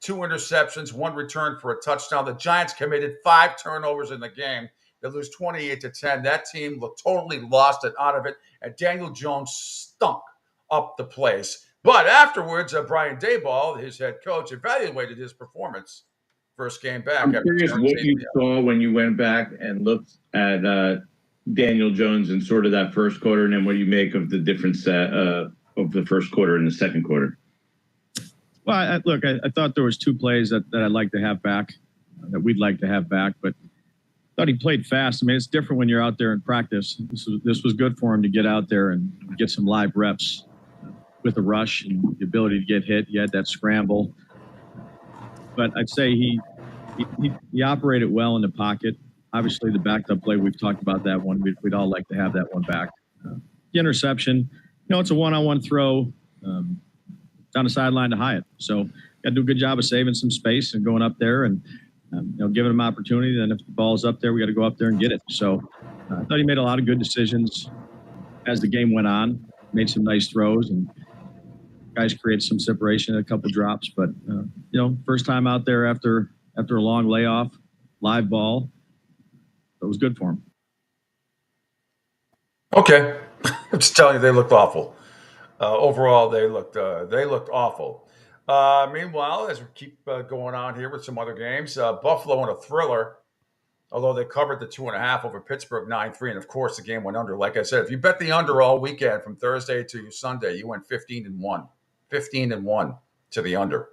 Speaker 2: 2 interceptions, 1 return for a touchdown. The Giants committed 5 turnovers in the game. They lose 28-10. That team looked totally lost and out of it, and Daniel Jones stunk up the place. But afterwards, Brian Daboll, his head coach, evaluated his performance first game back.
Speaker 7: I'm curious what you saw when you went back and looked at Daniel Jones in sort of that first quarter, and then what do you make of the difference of the first quarter and the second quarter?
Speaker 8: Well, I thought there was 2 plays that I'd like to have back, that we'd like to have back, but I thought he played fast. I mean, it's different when you're out there in practice. This was good for him to get out there and get some live reps with the rush and the ability to get hit. He had that scramble. But I'd say he operated well in the pocket. Obviously, the backed up play, we've talked about that one. We'd all like to have that one back. The interception, it's a one-on-one throw down the sideline to Hyatt. So got to do a good job of saving some space and going up there and giving him opportunity. Then if the ball's up there, we got to go up there and get it. So I thought he made a lot of good decisions as the game went on. Made some nice throws, and guys created some separation, a couple drops. But first time out there after a long layoff, live ball, it was good for him.
Speaker 2: Okay, I'm just telling you, they looked awful. Overall, they looked awful. Meanwhile, as we keep going on here with some other games, Buffalo in a thriller, although they covered the 2.5 over Pittsburgh 9-3, and of course the game went under. Like I said, if you bet the under all weekend from Thursday to Sunday, you went 15-1 to the under.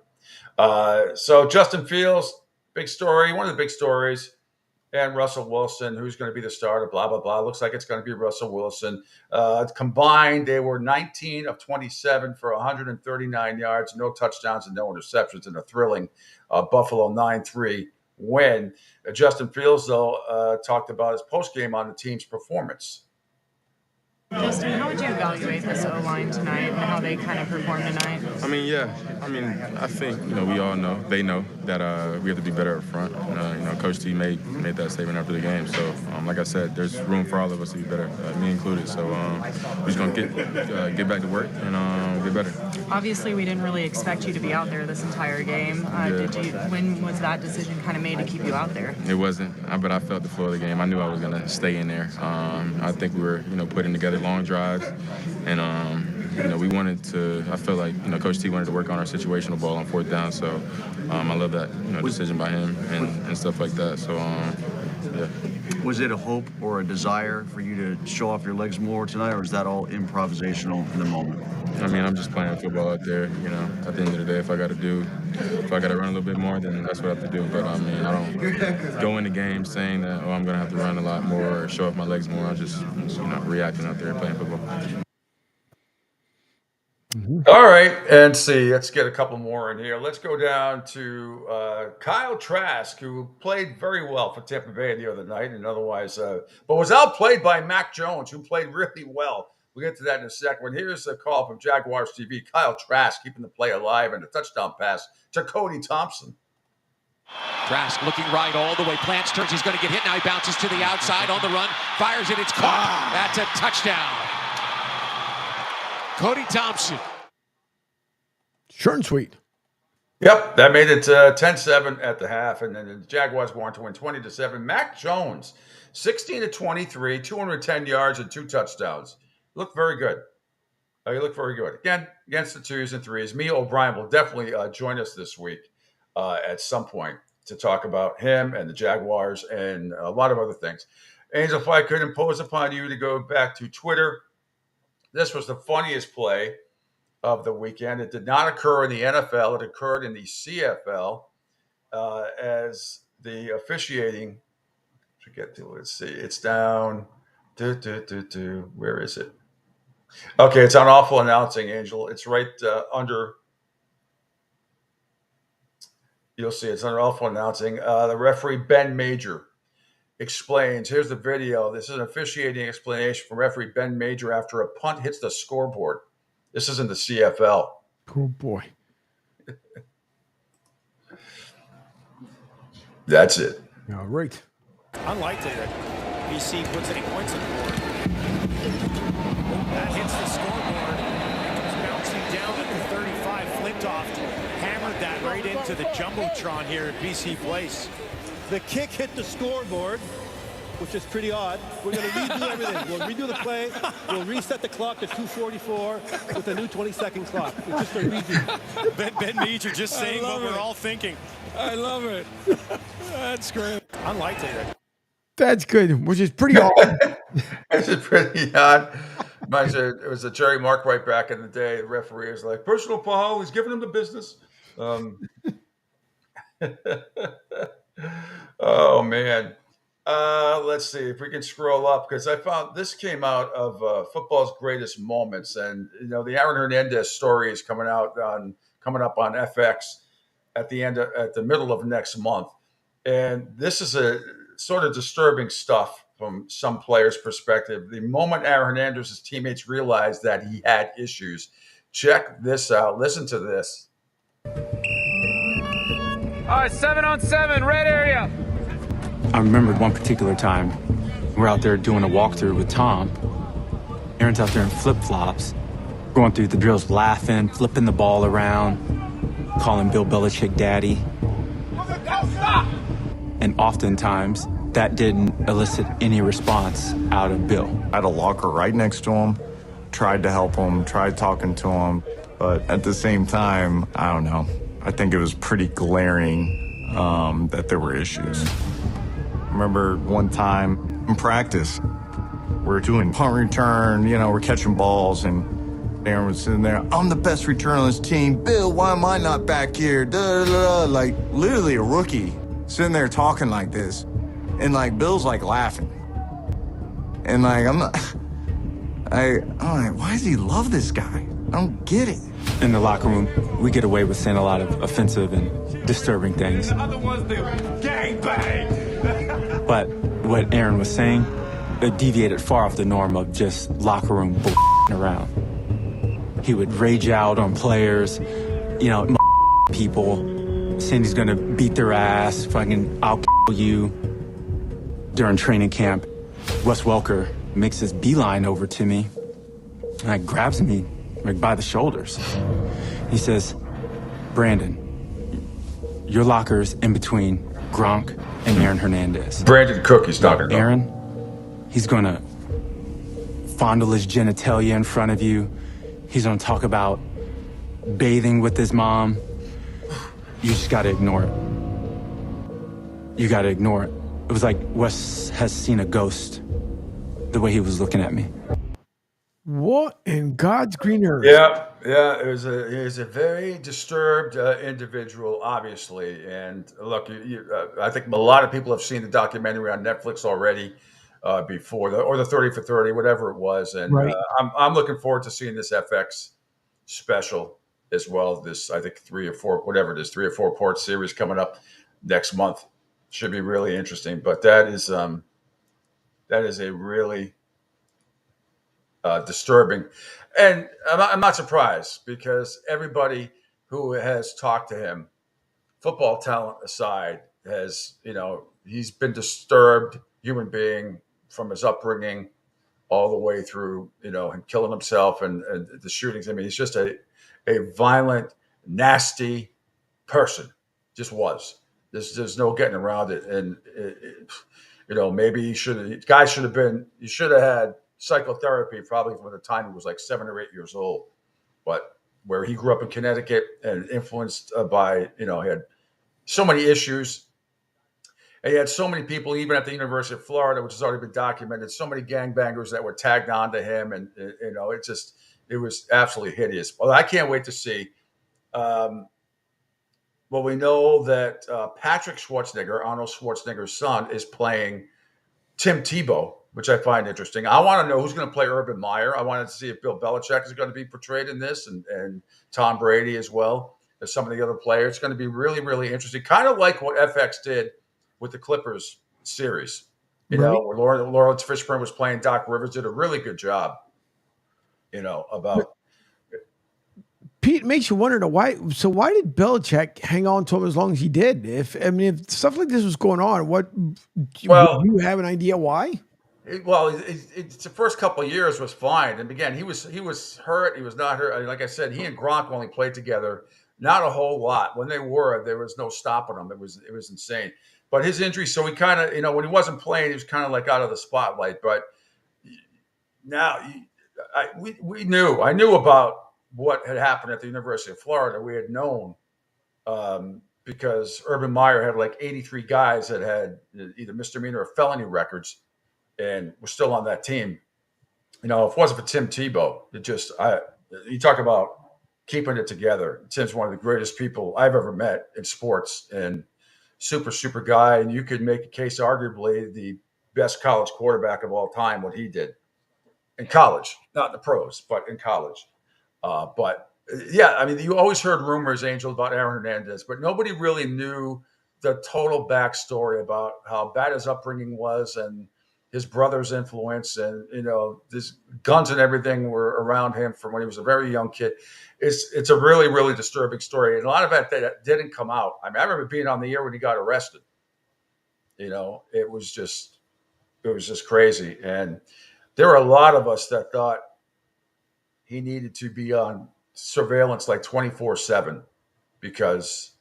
Speaker 2: So Justin Fields, big story, one of the big stories, and Russell Wilson, who's going to be the starter, blah, blah, blah. Looks like it's going to be Russell Wilson. Combined, they were 19 of 27 for 139 yards, no touchdowns and no interceptions in a thrilling Buffalo 9-3 win. Justin Fields, though, talked about his postgame on the team's performance.
Speaker 9: Justin, how would you evaluate this O-line tonight and how they kind of performed tonight?
Speaker 10: I think, we all know, they know that we have to be better up front. Coach T made that statement after the game. So, like I said, there's room for all of us to be better, me included. So, we're just going to get back to work and get better.
Speaker 9: Obviously, we didn't really expect you to be out there this entire game. When was that decision kind of made to keep you out there?
Speaker 10: It wasn't, but I felt the flow of the game. I knew I was going to stay in there. I think we were, putting together long drives, and we wanted to. I feel like Coach T wanted to work on our situational ball on 4th down. So I love that decision by him and stuff like that. So yeah.
Speaker 11: Was it a hope or a desire for you to show off your legs more tonight, or is that all improvisational in the moment?
Speaker 10: I'm just playing football out there. At the end of the day, if I got to run a little bit more, then that's what I have to do. But I don't go into games saying that, I'm going to have to run a lot more or show off my legs more. I'm just reacting out there playing football.
Speaker 2: All right, and let's get a couple more in here. Let's go down to Kyle Trask, who played very well for Tampa Bay the other night, and otherwise, but was outplayed by Mac Jones, who played really well. We'll get to that in a second. But here's a call from Jaguars TV. Kyle Trask keeping the play alive and a touchdown pass to Cody Thompson.
Speaker 6: Trask looking right all the way. Plants, turns. He's going to get hit. Now he bounces to the outside on the run. Fires it. It's caught. That's a touchdown. Cody Thompson.
Speaker 1: Short and sweet.
Speaker 2: Yep, that made it 10-7 at the half, and then the Jaguars won to win 20-7. Mac Jones, 16-23, 210 yards and 2 touchdowns. Looked very good. He looked very good. Again, against the 2s and 3s. Mia O'Brien will definitely join us this week at some point to talk about him and the Jaguars and a lot of other things. Angel, if I could impose upon you to go back to Twitter, this was the funniest play of the weekend. It did not occur in the NFL. It occurred in the CFL as the officiating. Let's see. It's down. Where is it? Okay, it's on awful announcing, Angel. It's right under. You'll see it's under awful announcing. The referee, Ben Major, explains. Here's the video. This is an officiating explanation from referee Ben Major after a punt hits the scoreboard. This isn't the CFL.
Speaker 1: Oh, boy.
Speaker 2: That's it.
Speaker 1: All right.
Speaker 12: Unlikely that BC puts any points on the board. That hits the scoreboard. It comes bouncing down at the 35. Flintoff hammered that right into the Jumbotron here at BC Place.
Speaker 13: The kick hit the scoreboard, which is pretty odd. We're going to redo everything. We'll redo the play. We'll reset the clock to 2:44 with a new 20-second clock. It's just a redo.
Speaker 12: Ben Major just saying what we're all thinking.
Speaker 13: I love it.
Speaker 12: That's great. Unlikely that.
Speaker 1: That's good, which is pretty odd.
Speaker 2: This is pretty odd. It was a Jerry Markwright back in the day. The referee was like, personal foul. He's giving him the business. Oh, man. Let's see if we can scroll up, because I found this came out of football's greatest moments, and the Aaron Hernandez story is coming up on FX at the middle of next month, and this is a sort of disturbing stuff from some players' perspective. The moment Aaron Hernandez's teammates realized that he had issues, check this out. Listen to this.
Speaker 15: All right, 7-on-7, red area.
Speaker 16: I remembered one particular time we're out there doing a walkthrough with Tom. Aaron's out there in flip-flops, going through the drills, laughing, flipping the ball around, calling Bill Belichick daddy. And oftentimes, that didn't elicit any response out of Bill.
Speaker 17: I had a locker right next to him, tried to help him, tried talking to him, but at the same time, I don't know. I think it was pretty glaring that there were issues. I remember one time in practice, we're doing punt return, we're catching balls, and Aaron was sitting there, I'm the best returner on this team. Bill, why am I not back here? Da, da, da. Like, literally a rookie sitting there talking like this. And, Bill's, laughing. And, I'm like, why does he love this guy? I don't get it.
Speaker 16: In the locker room, we get away with saying a lot of offensive and disturbing things.
Speaker 15: The other one's the gangbang.
Speaker 16: But what Aaron was saying, it deviated far off the norm of just locker room around. He would rage out on players, people, saying he's gonna beat their ass, fucking, I'll kill you. During training camp, Wes Welker makes his beeline over to me, and grabs me by the shoulders. He says, Brandon, your locker's in between Gronk and Aaron Hernandez.
Speaker 2: Brandon Cook he's talking about.
Speaker 16: Aaron, he's gonna fondle his genitalia in front of you. He's gonna talk about bathing with his mom. You just gotta ignore it. You gotta ignore it. It was like Wes has seen a ghost, the way he was looking at me.
Speaker 1: What in God's green earth?
Speaker 2: Yeah. It was a very disturbed individual, obviously. And look, I think a lot of people have seen the documentary on Netflix already before, the 30 for 30, whatever it was. And
Speaker 1: right.
Speaker 2: I'm looking forward to seeing this FX special as well. This, I think, 3 or 4 part series coming up next month. Should be really interesting. But that is a really disturbing, and I'm not surprised, because everybody who has talked to him football talent aside, has, he's been disturbed human being from his upbringing all the way through, him killing himself and the shootings. I mean, he's just a violent, nasty person. Just was. There's no getting around it. And maybe he should have had psychotherapy probably from the time he was like 7 or 8 years old. But where he grew up in Connecticut and influenced by, he had so many issues. And he had so many people, even at the University of Florida, which has already been documented, so many gangbangers that were tagged on to him. And, it was absolutely hideous. Well, I can't wait to see. Well, we know that Patrick Schwarzenegger, Arnold Schwarzenegger's son, is playing Tim Tebow, which I find interesting. I want to know who's going to play Urban Meyer. I wanted to see if Bill Belichick is going to be portrayed in this, and Tom Brady as well as some of the other players. It's going to be really, really interesting. Kind of like what FX did with the Clippers series. Where Lawrence Fishburne was playing Doc Rivers, did a really good job, about.
Speaker 1: Pete, makes you wonder why. So why did Belichick hang on to him as long as he did? If stuff like this was going on, do you have an idea why?
Speaker 2: It's the first couple of years was fine, and again, he was hurt. He was not hurt. Like I said, he and Gronk only played together, not a whole lot. When they were, there was no stopping them. It was insane. But his injury, so he kind of, when he wasn't playing, he was kind of like out of the spotlight. But now, I knew about what had happened at the University of Florida. We had known because Urban Meyer had like 83 guys that had either misdemeanor or felony records and were still on that team. If it wasn't for Tim Tebow, you talk about keeping it together. Tim's one of the greatest people I've ever met in sports, and super, super guy. And you could make a case, arguably the best college quarterback of all time, what he did in college, not in the pros, but in college. You always heard rumors, Angel, about Aaron Hernandez, but nobody really knew the total backstory about how bad his upbringing was and his brother's influence, and these guns and everything were around him from when he was a very young kid. It's a really, really disturbing story, and a lot of that didn't come out. I mean, I remember being on the air when he got arrested. It was just crazy, and there were a lot of us that thought he needed to be on surveillance like 24/7 because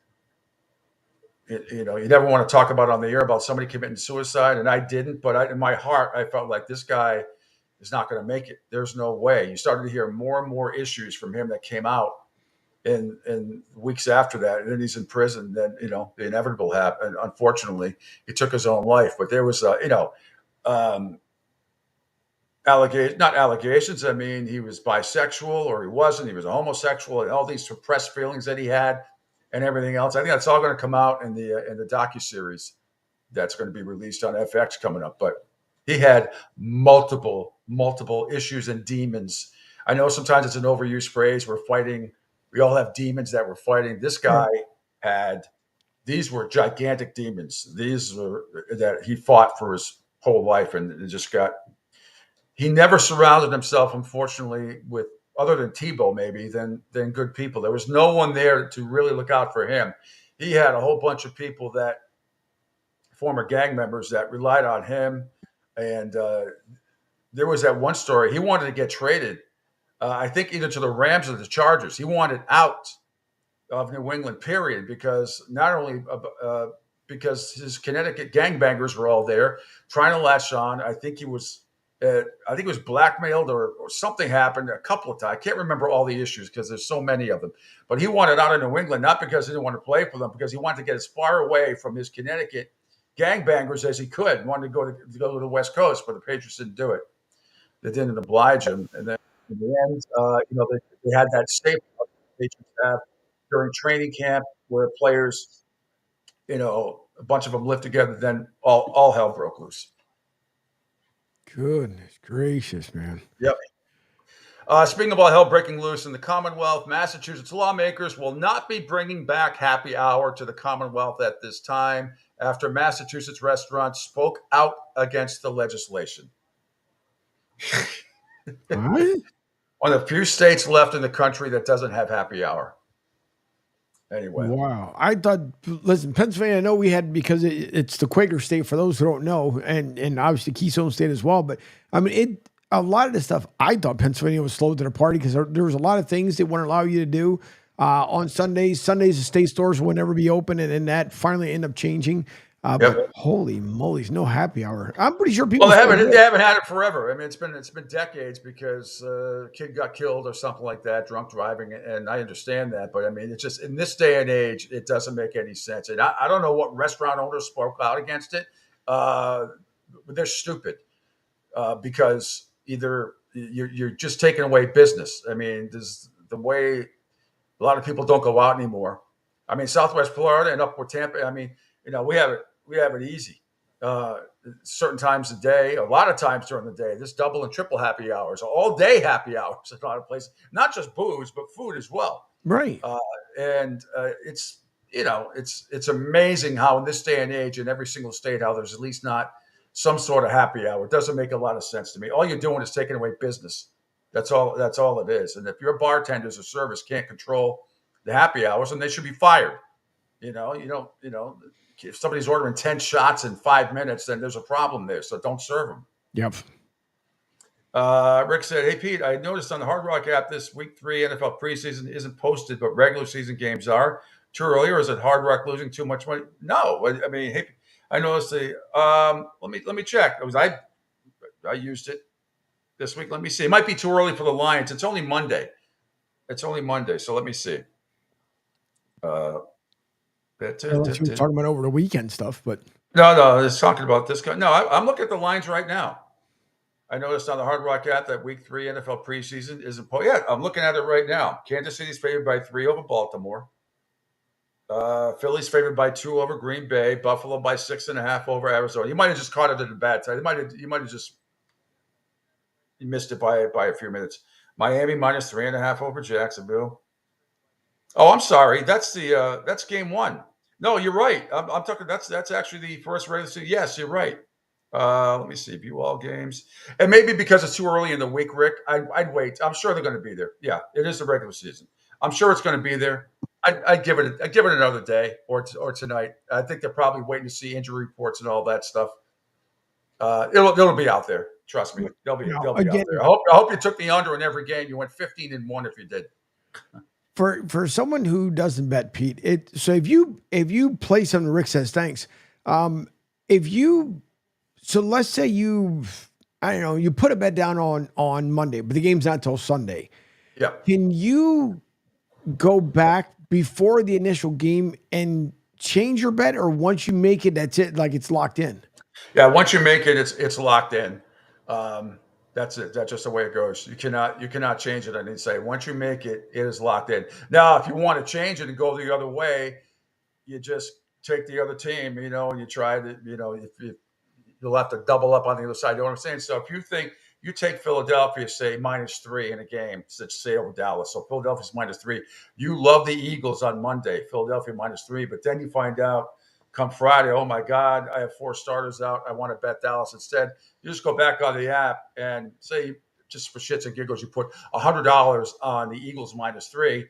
Speaker 2: you never want to talk about on the air about somebody committing suicide, and I didn't, but in my heart, I felt like this guy is not going to make it. There's no way. You started to hear more and more issues from him that came out in weeks after that, and then he's in prison. Then the inevitable happened. Unfortunately, he took his own life. But there was not allegations. I mean, he was bisexual, or he wasn't. He was a homosexual, and all these suppressed feelings that he had, and everything else. I think that's all going to come out in the docuseries that's going to be released on FX coming up. But he had multiple issues and demons. I know sometimes it's an overused phrase. We all have demons that we're fighting. This guy these were gigantic demons. These were that he fought for his whole life, and it just he never surrounded himself, unfortunately, with, other than Tebow maybe, than good people. There was no one there to really look out for him. He had a whole bunch of people former gang members that relied on him. And there was that one story. He wanted to get traded, I think either to the Rams or the Chargers. He wanted out of New England, period, because not only because his Connecticut gangbangers were all there trying to latch on. I think he was blackmailed or something happened a couple of times. I can't remember all the issues because there's so many of them. But he wanted out of New England, not because he didn't want to play for them, because he wanted to get as far away from his Connecticut gangbangers as he could. He wanted to go to the West Coast, but the Patriots didn't do it. They didn't oblige him. And then in the end, they had that staple the Patriots have during training camp where players, a bunch of them lived together. Then all hell broke loose.
Speaker 1: Goodness gracious, man.
Speaker 2: Yep. Speaking of all hell breaking loose in the Commonwealth, Massachusetts lawmakers will not be bringing back happy hour to the Commonwealth at this time after Massachusetts restaurants spoke out against the legislation. One of the few states left in the country that doesn't have happy hour. Anyway.
Speaker 1: Wow. I thought, listen, Pennsylvania, I know we had, because it's the Quaker state for those who don't know, and obviously Keystone State as well. But I mean, a lot of the stuff, I thought Pennsylvania was slow to the party because there was a lot of things they wouldn't allow you to do on Sundays. Sundays, the state stores would never be open, and then that finally ended up changing. But holy moly, no happy hour. I'm pretty sure people.
Speaker 2: Well, they haven't had it forever. I mean, it's been decades because a kid got killed or something like that, drunk driving, and I understand that. But I mean, it's just in this day and age, it doesn't make any sense. And I don't know what restaurant owners spoke out against it. They're stupid because either you're just taking away business. I mean, there's the way a lot of people don't go out anymore. I mean, Southwest Florida and upward Tampa. I mean, we have it easy. Certain times a day, a lot of times during the day. There's double and triple happy hours, all day happy hours at a lot of places. Not just booze, but food as well.
Speaker 1: Right.
Speaker 2: It's amazing how in this day and age, in every single state, how there's at least not some sort of happy hour. It doesn't make a lot of sense to me. All you're doing is taking away business. That's all it is. And if your bartenders or service can't control the happy hours, then they should be fired. If somebody's ordering 10 shots in 5 minutes, then there's a problem there. So don't serve them.
Speaker 1: Yep.
Speaker 2: Rick said, "Hey, Pete, I noticed on the Hard Rock app this week 3 NFL preseason isn't posted, but regular season games are. Too early, or is it Hard Rock losing too much money?" No. I mean, hey, I noticed let me check. I used it this week. Let me see. It might be too early for the Lions. It's only Monday. So let me see.
Speaker 1: Unless we were talking about over the weekend stuff, but
Speaker 2: no, it's talking about this guy. No, I'm looking at the lines right now. I noticed on the Hard Rock app that week 3 NFL preseason isn't. Yeah, I'm looking at it right now. Kansas City's favored by 3 over Baltimore. Philly's favored by 2 over Green Bay. Buffalo by 6.5 over Arizona. You might have just caught it at a bad time. You might have just missed it by a few minutes. Miami minus 3.5 over Jacksonville. Oh, I'm sorry. That's game 1. No, you're right. I'm talking. That's actually the first regular season. Yes, you're right. Let me see. View all games, and maybe because it's too early in the week, Rick, I'd wait. I'm sure they're going to be there. Yeah, it is the regular season. I'm sure it's going to be there. I'd give it another day or tonight. I think they're probably waiting to see injury reports and all that stuff. It'll be out there. Trust me, they'll be out there. I hope you took the under in every game. You went 15-1 if you did.
Speaker 1: For someone who doesn't bet, Pete, so if you play something, Rick says thanks. So let's say you put a bet down on Monday, but the game's not till Sunday.
Speaker 2: Yeah.
Speaker 1: Can you go back before the initial game and change your bet, or once you make it, that's it, like it's locked in?
Speaker 2: Yeah, once you make it, it's locked in. That's it. That's just the way it goes. You cannot change it. I didn't say once you make it, it is locked in. Now, if you want to change it and go the other way, you just take the other team, and you try to, if you'll have to double up on the other side. You know what I'm saying? So if you think you take Philadelphia, say -3 in a game, say over Dallas. So Philadelphia's -3. You love the Eagles on Monday, Philadelphia -3, but then you find out come Friday, oh my God, I have 4 starters out. I want to bet Dallas instead. You just go back on the app and say, just for shits and giggles, you put $100 on the Eagles -3.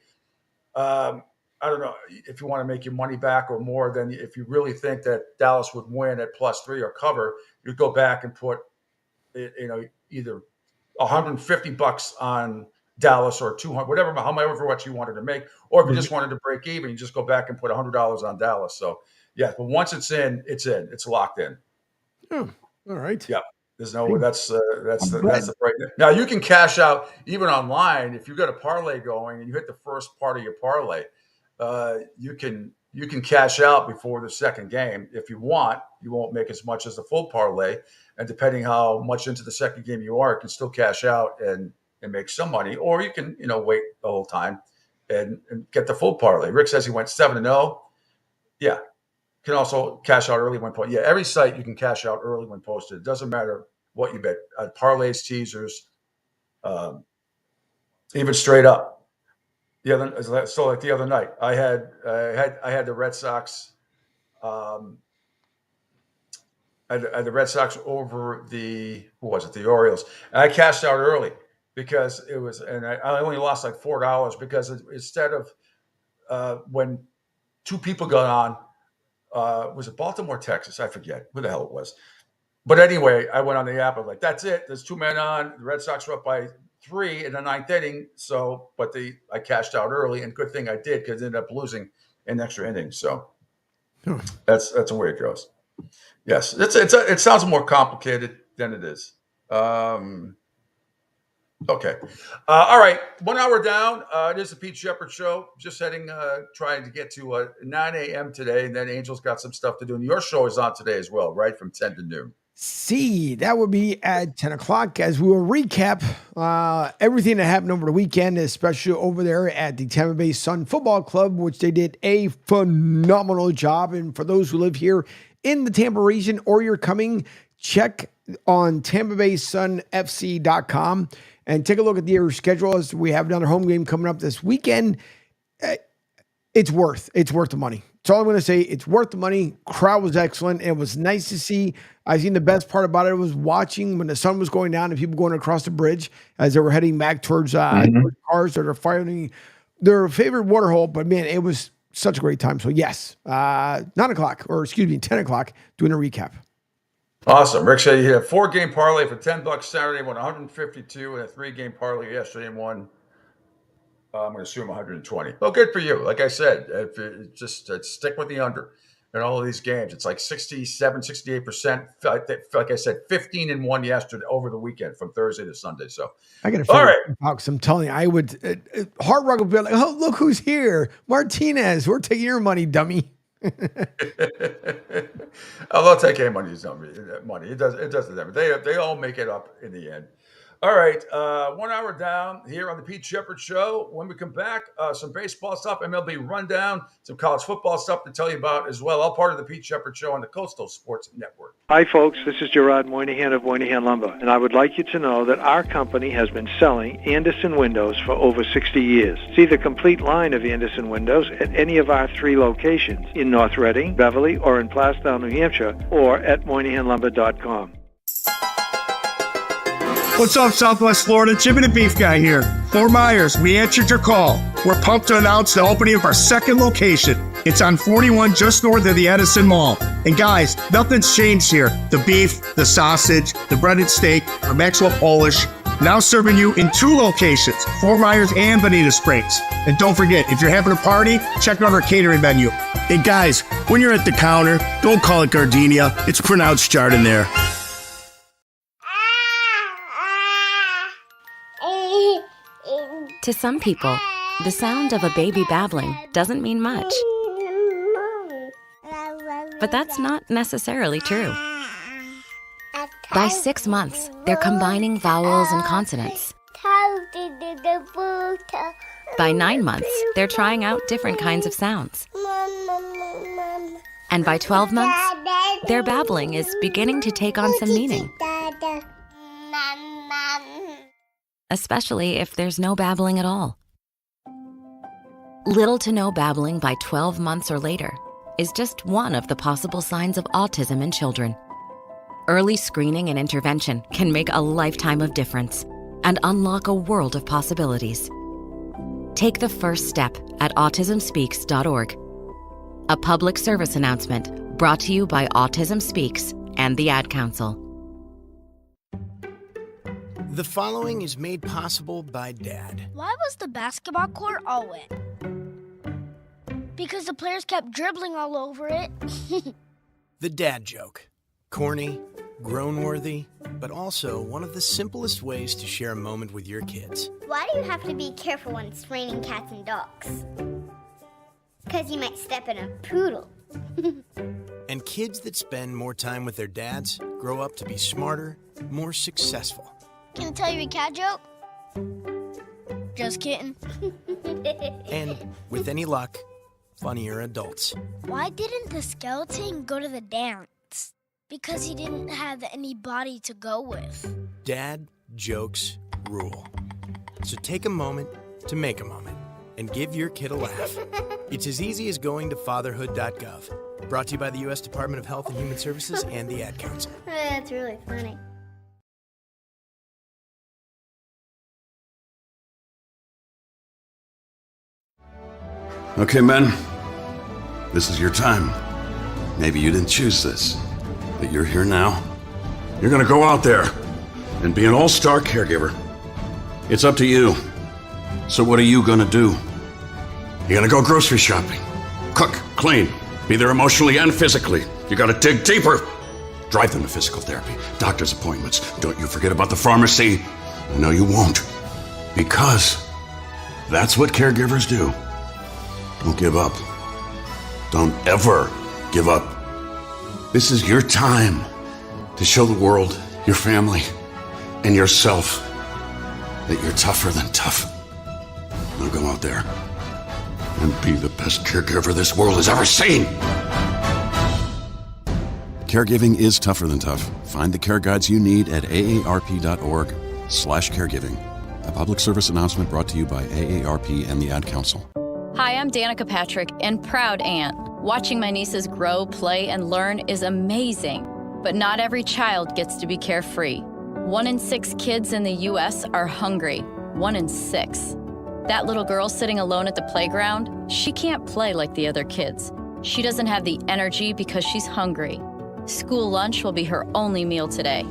Speaker 2: I don't know if you want to make your money back or more than if you really think that Dallas would win at +3 or cover, you go back and put, either $150 on Dallas or 200, whatever, however much you wanted to make, or if you just wanted to break even, you just go back and put $100 on Dallas. So yeah, but once it's in, it's locked in.
Speaker 1: Oh, all right.
Speaker 2: Yeah. There's no way. That's the break. Now you can cash out even online if you got a parlay going and you hit the first part of your parlay. You can cash out before the second game if you want. You won't make as much as the full parlay, and depending how much into the second game you are, you can still cash out and make some money, or you can wait the whole time and get the full parlay. Rick says he went 7-0. Yeah. You can also cash out early when posted. Yeah, every site you can cash out early when posted. It doesn't matter what you bet. Parlays, teasers, even straight up. The other night, I had the Red Sox. I had the Red Sox over the Orioles, and I cashed out early because it was, and I only lost like $4 because instead of when two people got on. Was it Baltimore, Texas? I forget who the hell it was. But anyway, I went on the app. I was like, that's it. There's 2 men on. The Red Sox were up by 3 in the 9th inning. So, but I cashed out early, and good thing I did because I ended up losing in extra innings. So that's the way it goes. Yes, it sounds more complicated than it is. Okay. All right. 1 hour down. It is the Pete Shepherd Show. Just trying to get to 9 a.m. today. And then Angel's got some stuff to do. And your show is on today as well, right? From 10 to noon.
Speaker 1: See, that would be at 10 o'clock as we will recap everything that happened over the weekend, especially over there at the Tampa Bay Sun Football Club, which they did a phenomenal job. And for those who live here in the Tampa region or you're coming, check on TampaBaySunFC.com and take a look at their schedule as we have another home game coming up this weekend. It's worth the money. That's all I'm going to say. It's worth the money. Crowd was excellent. It was nice to see. I think the best part about it was watching when the sun was going down and people going across the bridge as they were heading back towards cars that are finding their favorite water hole. But man, it was such a great time. So yes, 10 o'clock doing a recap.
Speaker 2: Awesome. Rick said he had a 4-game parlay for $10 Saturday, won 152, and a 3-game parlay yesterday and won, I'm going to assume 120. Well, good for you. Like I said, if it just stick with the under in all of these games. It's like 67, 68%. Like I said, 15-1 yesterday over the weekend from Thursday to Sunday. So
Speaker 1: I got to
Speaker 2: all right.
Speaker 1: I'm telling you, I would Hard Rock would be like, oh, look who's here. Martinez, we're taking your money, dummy.
Speaker 2: I'll take any money. It doesn't matter. They all make it up in the end. All right, 1 hour down here on the Pete Shepherd Show. When we come back, some baseball stuff, MLB rundown, some college football stuff to tell you about as well. All part of the Pete Shepherd Show on the Coastal Sports Network.
Speaker 14: Hi, folks. This is Gerard Moynihan of Moynihan Lumber, and I would like you to know that our company has been selling Anderson windows for over 60 years. See the complete line of Anderson windows at any of our 3 locations in North Reading, Beverly, or in Plastown, New Hampshire, or at MoynihanLumber.com.
Speaker 18: What's up, Southwest Florida? Jimmy the Beef Guy here. Fort Myers, we answered your call. We're pumped to announce the opening of our 2nd location. It's on 41 just north of the Edison Mall. And guys, nothing's changed here. The beef, the sausage, the breaded steak, our Maxwell Polish. Now serving you in 2 locations, Fort Myers and Bonita Springs. And don't forget, if you're having a party, check out our catering menu. Hey guys, when you're at the counter, don't call it gardenia. It's pronounced Jardiniere.
Speaker 19: To some people, the sound of a baby babbling doesn't mean much. But that's not necessarily true. By 6 months, they're combining vowels and consonants. By 9 months, they're trying out different kinds of sounds. And by 12 months, their babbling is beginning to take on some meaning. Especially if there's no babbling at all. Little to no babbling by 12 months or later is just one of the possible signs of autism in children. Early screening and intervention can make a lifetime of difference and unlock a world of possibilities. Take the first step at autismspeaks.org. A public service announcement brought to you by Autism Speaks and the Ad Council.
Speaker 20: The following is made possible by Dad.
Speaker 21: Why was the basketball court all wet? Because the players kept dribbling all over it.
Speaker 20: The dad joke. Corny, grown-worthy, but also one of the simplest ways to share a moment with your kids.
Speaker 22: Why do you have to be careful when it's raining cats and dogs? Because you might step in a poodle.
Speaker 20: And kids that spend more time with their dads grow up to be smarter, more successful.
Speaker 21: Can I tell you a cat joke? Just kidding.
Speaker 20: And with any luck, funnier adults.
Speaker 21: Why didn't the skeleton go to the dance? Because he didn't have any body to go with.
Speaker 20: Dad jokes rule. So take a moment to make a moment and give your kid a laugh. It's as easy as going to fatherhood.gov. Brought to you by the U.S. Department of Health and Human Services and the Ad Council.
Speaker 22: That's really funny.
Speaker 3: Okay, men.
Speaker 4: This is your time. Maybe you didn't choose this, but you're here now. You're gonna go out there and be an all-star caregiver. It's up to you. So what are you gonna do? You're gonna go grocery shopping, cook, clean, be there emotionally and physically. You gotta dig deeper. Drive them to physical therapy, doctor's appointments. Don't you forget about the pharmacy. I know you won't, because that's what caregivers do. Don't give up. Don't ever give up. This is your time to show the world, your family, and yourself that you're tougher than tough. Now go out there and be the best caregiver this world has ever seen. Caregiving is tougher than tough. Find the care guides you need at aarp.org/caregiving. A public service announcement brought to you by AARP and the Ad Council.
Speaker 5: Hi, I'm Danica Patrick and proud aunt. Watching my nieces grow, play, and learn is amazing. But not every child gets to be carefree. 1 in 6 kids in the U.S. are hungry. 1 in 6. That little girl sitting alone at the playground, she can't play like the other kids. She doesn't have the energy because she's hungry. School lunch will be her only meal today.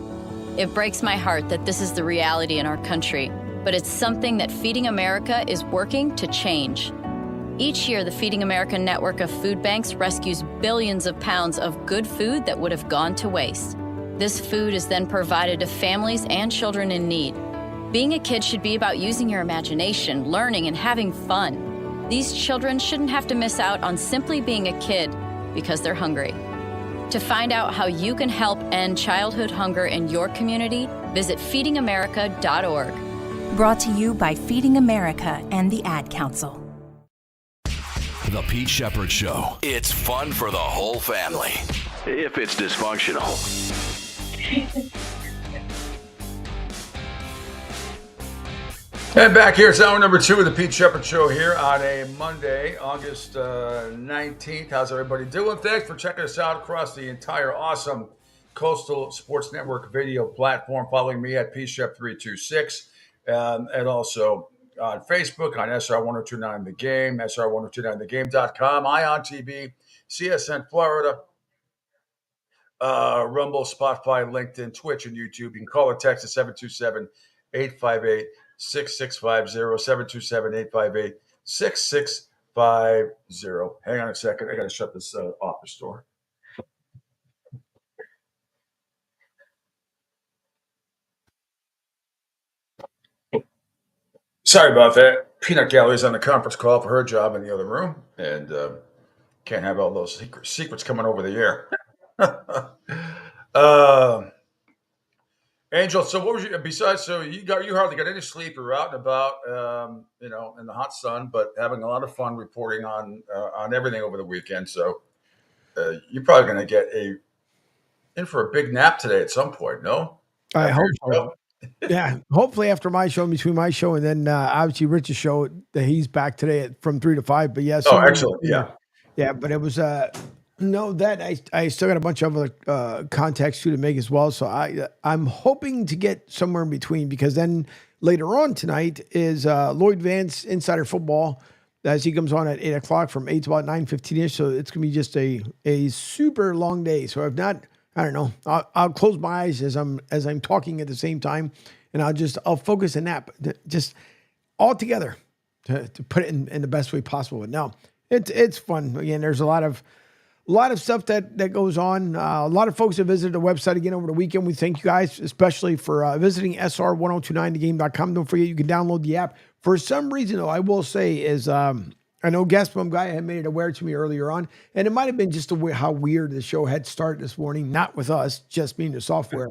Speaker 5: It breaks my heart that this is the reality in our country, but it's something that Feeding America is working to change. Each year, the Feeding America network of food banks rescues billions of pounds of good food that would have gone to waste. This food is then provided to families and children in need. Being a kid should be about using your imagination, learning, and having fun. These children shouldn't have to miss out on simply being a kid because they're hungry. To find out how you can help end childhood hunger in your community, visit feedingamerica.org.
Speaker 23: Brought to you by Feeding America and the Ad Council.
Speaker 3: The Pete Shepherd Show. It's fun for the whole family, if it's dysfunctional.
Speaker 2: And back here, it's hour number 2 of the Pete Shepherd Show here on a Monday, August 19th. How's everybody doing? Thanks for checking us out across the entire awesome Coastal Sports Network video platform. Following me at PShep326 and also on Facebook on SR1029 The Game, SR1029thegame.com, ION TV, CSN Florida, Rumble, Spotify, LinkedIn, Twitch, and YouTube. You can call or text at 727-858-6650, 727-858-6650. Hang on a second. I got to shut this office door. Sorry about that. Peanut Gallery's on the conference call for her job in the other room, and can't have all those secrets coming over the air. Angel, so what was you besides? So you hardly got any sleep. You're out and about, in the hot sun, but having a lot of fun reporting on everything over the weekend. So you're probably going to get in for a big nap today at some point. No,
Speaker 1: I hope so. Yeah, hopefully after my show, between my show and then obviously Rich's show, that he's back today from 3 to 5. But yes,
Speaker 2: excellent. Yeah,
Speaker 1: but it was no, that I still got a bunch of other contacts too to make as well. So I'm hoping to get somewhere in between, because then later on tonight is Lloyd Vance Insider Football, as he comes on at 8 o'clock from 8 to about 9:15ish. So it's gonna be just a super long day. So I've not. I don't know. I'll close my eyes as I'm talking at the same time, and I'll focus on that, just all together to put it in the best way possible. But no, it's fun. Again, there's a lot of stuff that goes on. A lot of folks have visited the website again over the weekend. We thank you guys, especially for visiting SR1029thegame.com. Don't forget you can download the app. For some reason, though, I will say is I know Gaspam Guy had made it aware to me earlier on, and it might have been just how weird the show had started this morning, not with us, just being the software.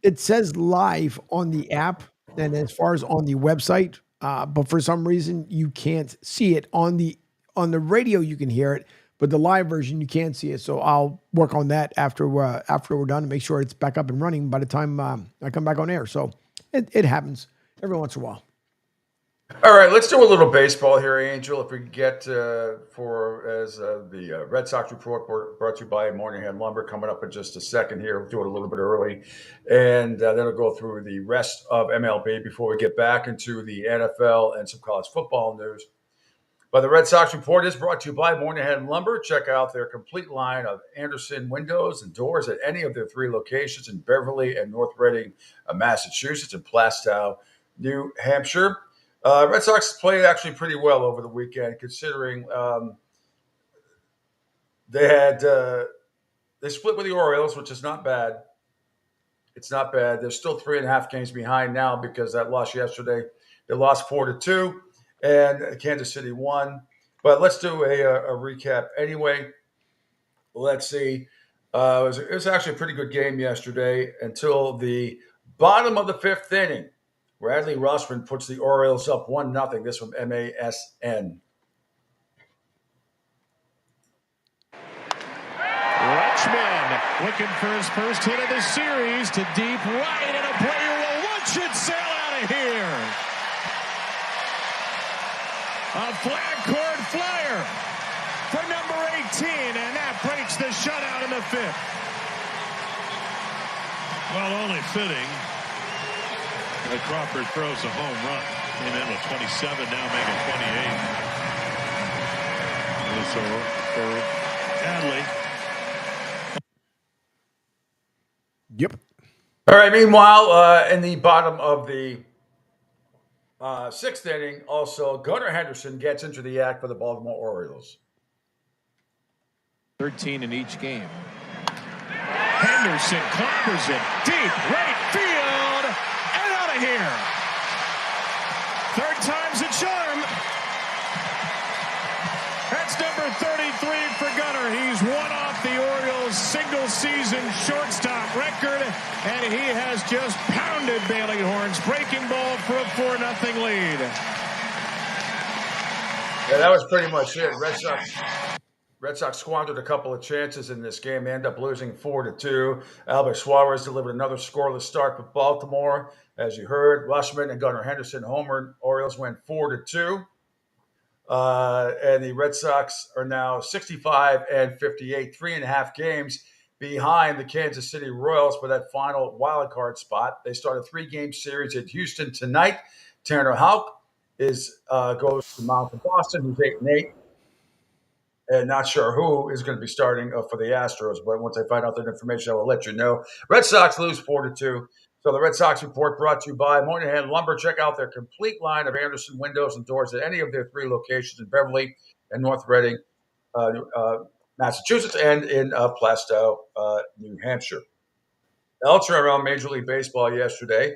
Speaker 1: It says live on the app and as far as on the website, but for some reason you can't see it on the radio. You can hear it, but the live version you can't see it. So I'll work on that after we're done to make sure it's back up and running by the time I come back on air. So it happens every once in a while.
Speaker 2: All right, let's do a little baseball here, Angel. If we can get the Red Sox report brought to you by Moynihan Lumber coming up in just a second here. We'll do it a little bit early, and then we'll go through the rest of MLB before we get back into the NFL and some college football news. But the Red Sox Report is brought to you by Moynihan Lumber. Check out their complete line of Anderson windows and doors at any of their 3 locations in Beverly and North Reading, Massachusetts, and Plastow, New Hampshire. Red Sox played actually pretty well over the weekend, considering they split with the Orioles, which is not bad. It's not bad. They're still 3.5 games behind now because that loss yesterday. They lost 4-2. And Kansas City won. But let's do a recap anyway. Let's see. It was actually a pretty good game yesterday until the bottom of the 5th inning. Bradley Rossman puts the Orioles up 1-0. This from MASN.
Speaker 6: Rutschman looking for his first hit of the series to deep right, and a player will watch it sail out of here. A flag court flyer for number 18, and that breaks the shutout in the 5th.
Speaker 7: Well, only fitting that Crawford throws a home run. Came in with 27, now making 28. And so for Adley.
Speaker 1: Yep.
Speaker 2: All right, meanwhile, in the bottom of the 6th inning, also, Gunnar Henderson gets into the act for the Baltimore Orioles.
Speaker 6: 13 in each game. Henderson clobbers it deep right field and out of here. 3rd time's a charm. That's number 33 for Gunnar. He's one off the Orioles' single-season shortstop record, and he has just pounded Bailey Horns, breaking ball for a 4-0 lead.
Speaker 2: Yeah, that was pretty much it. Red Sox squandered a couple of chances in this game. They end up losing 4-2. Albert Suarez delivered another scoreless start for Baltimore. As you heard, Rushman and Gunnar Henderson homered. Orioles went 4-2. And the Red Sox are now 65-58, 3.5 games behind the Kansas City Royals for that final wild card spot. They start a 3-game series at Houston tonight. Tanner Houck goes to Mount to Boston, who's 8-8. And not sure who is going to be starting for the Astros, but once I find out that information, I will let you know. Red Sox lose 4-2. So the Red Sox Report brought to you by Moynihan Lumber. Check out their complete line of Anderson windows and doors at any of their 3 locations in Beverly and North Reading, Massachusetts, and in Plastow, New Hampshire. Elsewhere around Major League Baseball yesterday,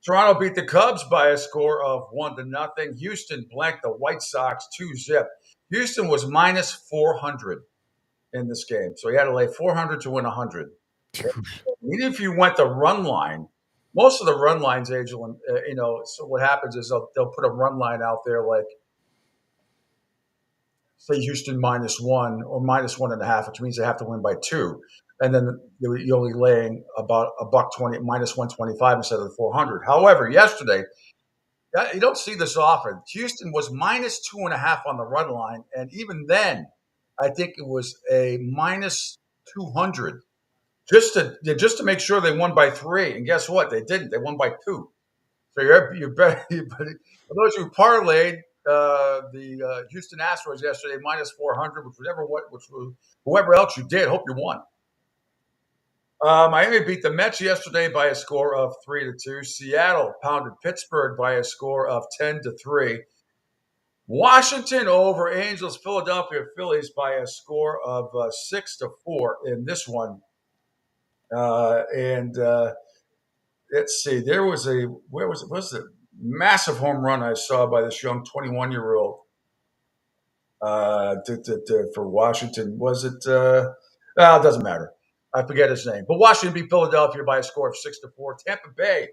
Speaker 2: Toronto beat the Cubs by a score of 1-0. Houston blanked the White Sox 2-0. Houston was minus 400 in this game, so he had to lay 400 to win 100. Even if you went the run line, most of the run lines, Angel, so what happens is they'll put a run line out there like, say, Houston -1 or -1.5, which means they have to win by 2. And then you're only laying about $1.20, -125 instead of the 400. However, yesterday, you don't see this often. Houston was -2.5 on the run line. And even then, I think it was a -200. Just to make sure they won by 3, and guess what? They didn't. They won by 2. So you bet. For those who parlayed the Houston Astros yesterday -400, whoever else you did, hope you won. Miami beat the Mets yesterday by a score of 3-2. Seattle pounded Pittsburgh by a score of 10-3. Washington over Angels, Philadelphia Phillies by a score of 6-4 in this one. Let's see, there was a massive home run I saw by this young 21-year-old for Washington. Was it? It doesn't matter. I forget his name. But Washington beat Philadelphia by a score of 6-4. Tampa Bay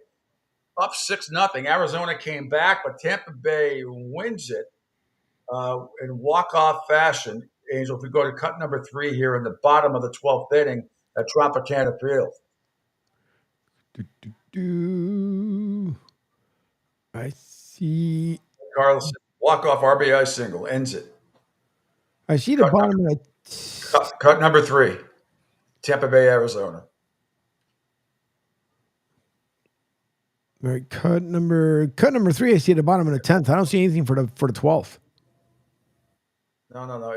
Speaker 2: up 6-0. Arizona came back, but Tampa Bay wins it in walk-off fashion. Angel, if we go to cut number 3 here in the bottom of the 12th inning at Tropicana Field.
Speaker 1: I see.
Speaker 2: Carlos, walk-off RBI single, ends it.
Speaker 1: I see the bottom of the
Speaker 2: cut number 3, Tampa Bay, Arizona.
Speaker 1: All right, cut number 3. I see at the bottom of the 10th. I don't see anything for the 12th.
Speaker 2: No.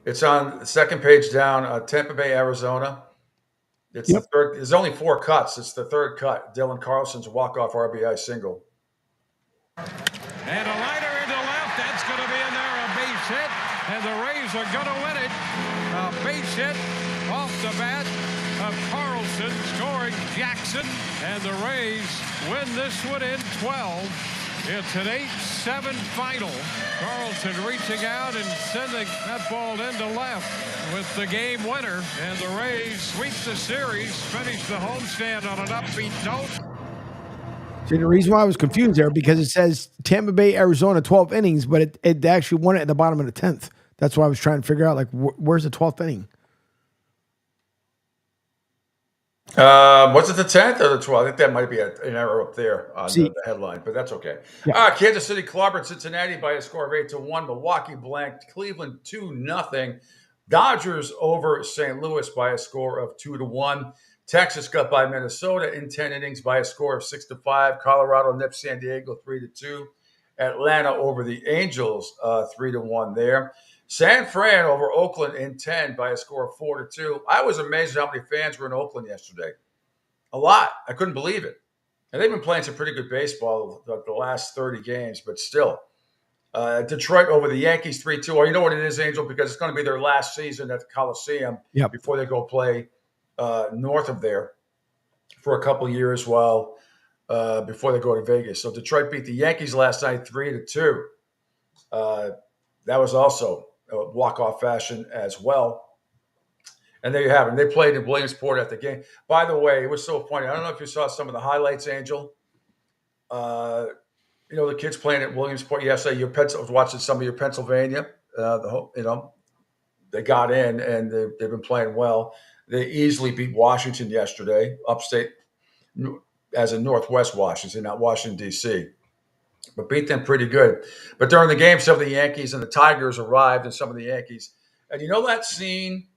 Speaker 2: It's on the second page down. Tampa Bay, Arizona. It's the third. There's only 4 cuts. It's the third cut. Dylan Carlson's walk-off RBI single.
Speaker 6: And a liner into left. That's going to be in there, a base hit. And the Rays are going to win it. A base hit off the bat of Carlson, scoring Jackson. And the Rays win this one in 12. It's an 8-7 final. Carlson reaching out and sending that ball into left with the game winner. And the Rays sweep the series, finish the homestand on an upbeat note.
Speaker 1: See, the reason why I was confused there, because it says Tampa Bay, Arizona, 12 innings, but it actually won it at the bottom of the 10th. That's why I was trying to figure out, like, where's the 12th inning?
Speaker 2: Was it the 10th or the 12th? I think that might be an error up there on the headline, but that's okay.
Speaker 1: Yeah.
Speaker 2: Kansas City clobbered Cincinnati by a score of 8-1. Milwaukee blanked Cleveland 2-0. Dodgers over St. Louis by a score of 2-1. Texas got by Minnesota in 10 innings by a score of 6-5. Colorado nipped San Diego 3-2. Atlanta over the Angels 3-1 there. San Fran over Oakland in 10 by a score of 4-2. I was amazed at how many fans were in Oakland yesterday. A lot. I couldn't believe it. And they've been playing some pretty good baseball the last 30 games, but still. Detroit over the Yankees 3-2. Well, you know what it is, Angel, because it's going to be their last season at the Coliseum before they go play north of there for a couple years before they go to Vegas. So Detroit beat the Yankees last night 3-2. That was also a walk-off fashion as well. And there you have it. And they played in Williamsport at the game. By the way, it was so funny. I don't know if you saw some of the highlights, Angel. The kids playing at Williamsport yesterday. I was watching some of your Pennsylvania. They got in and they've been playing well. They easily beat Washington yesterday, upstate, as in Northwest Washington, not Washington, D.C., but beat them pretty good. But during the game, some of the Yankees and the Tigers arrived, and some of the Yankees. And you know that scene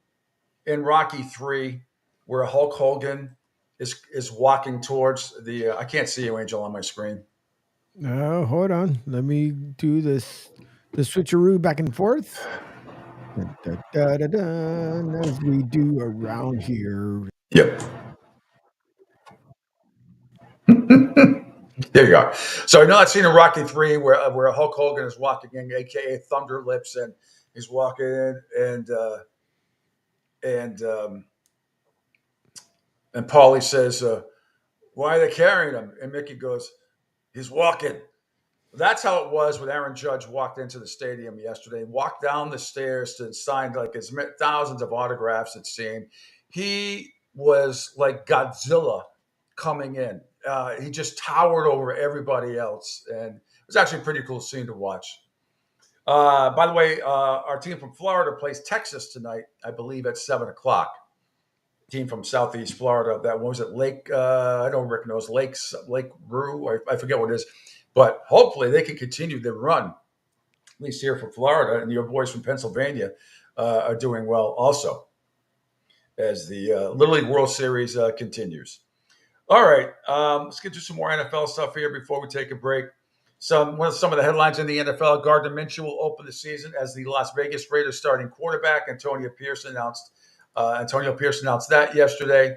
Speaker 2: in Rocky III where Hulk Hogan is walking towards the I can't see you, Angel, on my screen.
Speaker 1: No, hold on. Let me do this. The switcheroo back and forth. As we do around here.
Speaker 2: Yep. There you are. So I know that scene in Rocky III where Hulk Hogan is walking in, aka Thunder Lips, and he's walking in, and Paulie says, "Why are they carrying him?" And Mickey goes, "He's walking." That's how it was when Aaron Judge walked into the stadium yesterday. Walked down the stairs and signed like thousands of autographs. It seemed he was like Godzilla coming in. He just towered over everybody else, and it was actually a pretty cool scene to watch. By the way, our team from Florida plays Texas tonight, I believe, at 7:00. Team from Southeast Florida. That was at Lake. I don't recognize Lake Rue. I forget what it is, but hopefully they can continue their run, at least here from Florida. And your boys from Pennsylvania are doing well also, as the Little League World Series continues. All right, let's get to some more NFL stuff here before we take a break. Some of the headlines in the NFL: Gardner Minshew will open the season as the Las Vegas Raiders starting quarterback. Antonio Pierce announced that yesterday.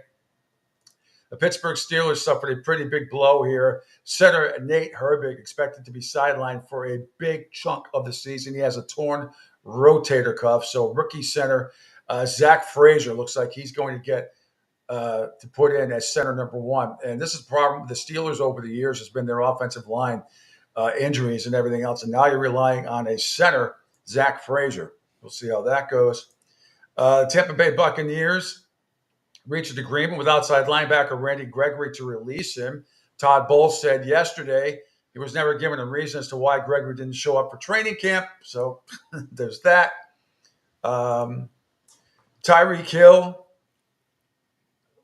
Speaker 2: The Pittsburgh Steelers suffered a pretty big blow here. Center Nate Herbig expected to be sidelined for a big chunk of the season. He has a torn rotator cuff. So rookie center Zach Frazier looks like he's going to get to put in as center number one. And this is the problem with the Steelers over the years has been their offensive line injuries and everything else. And now you're relying on a center, Zach Frazier. We'll see how that goes. Tampa Bay Buccaneers reached an agreement with outside linebacker Randy Gregory to release him. Todd Bowles said yesterday he was never given a reason as to why Gregory didn't show up for training camp. So there's that. Tyreek Hill,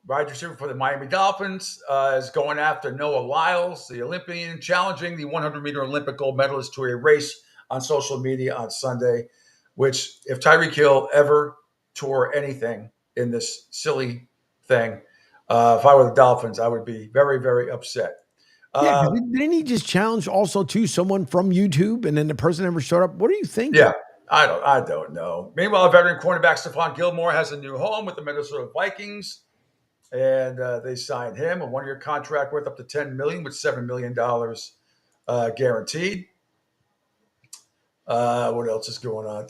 Speaker 2: wide receiver for the Miami Dolphins, is going after Noah Lyles, the Olympian, challenging the 100-meter Olympic gold medalist to a race on social media on Sunday, which if Tyreek Hill ever tore anything in this silly thing, if I were the Dolphins, I would be very, very upset.
Speaker 1: Didn't he just challenge also to someone from YouTube and then the person never showed up? What do you think?
Speaker 2: Yeah. I don't know. Meanwhile, veteran cornerback Stephon Gilmore has a new home with the Minnesota Vikings, and they signed him a 1-year contract worth up to $10 million with $7 million guaranteed. What else is going on?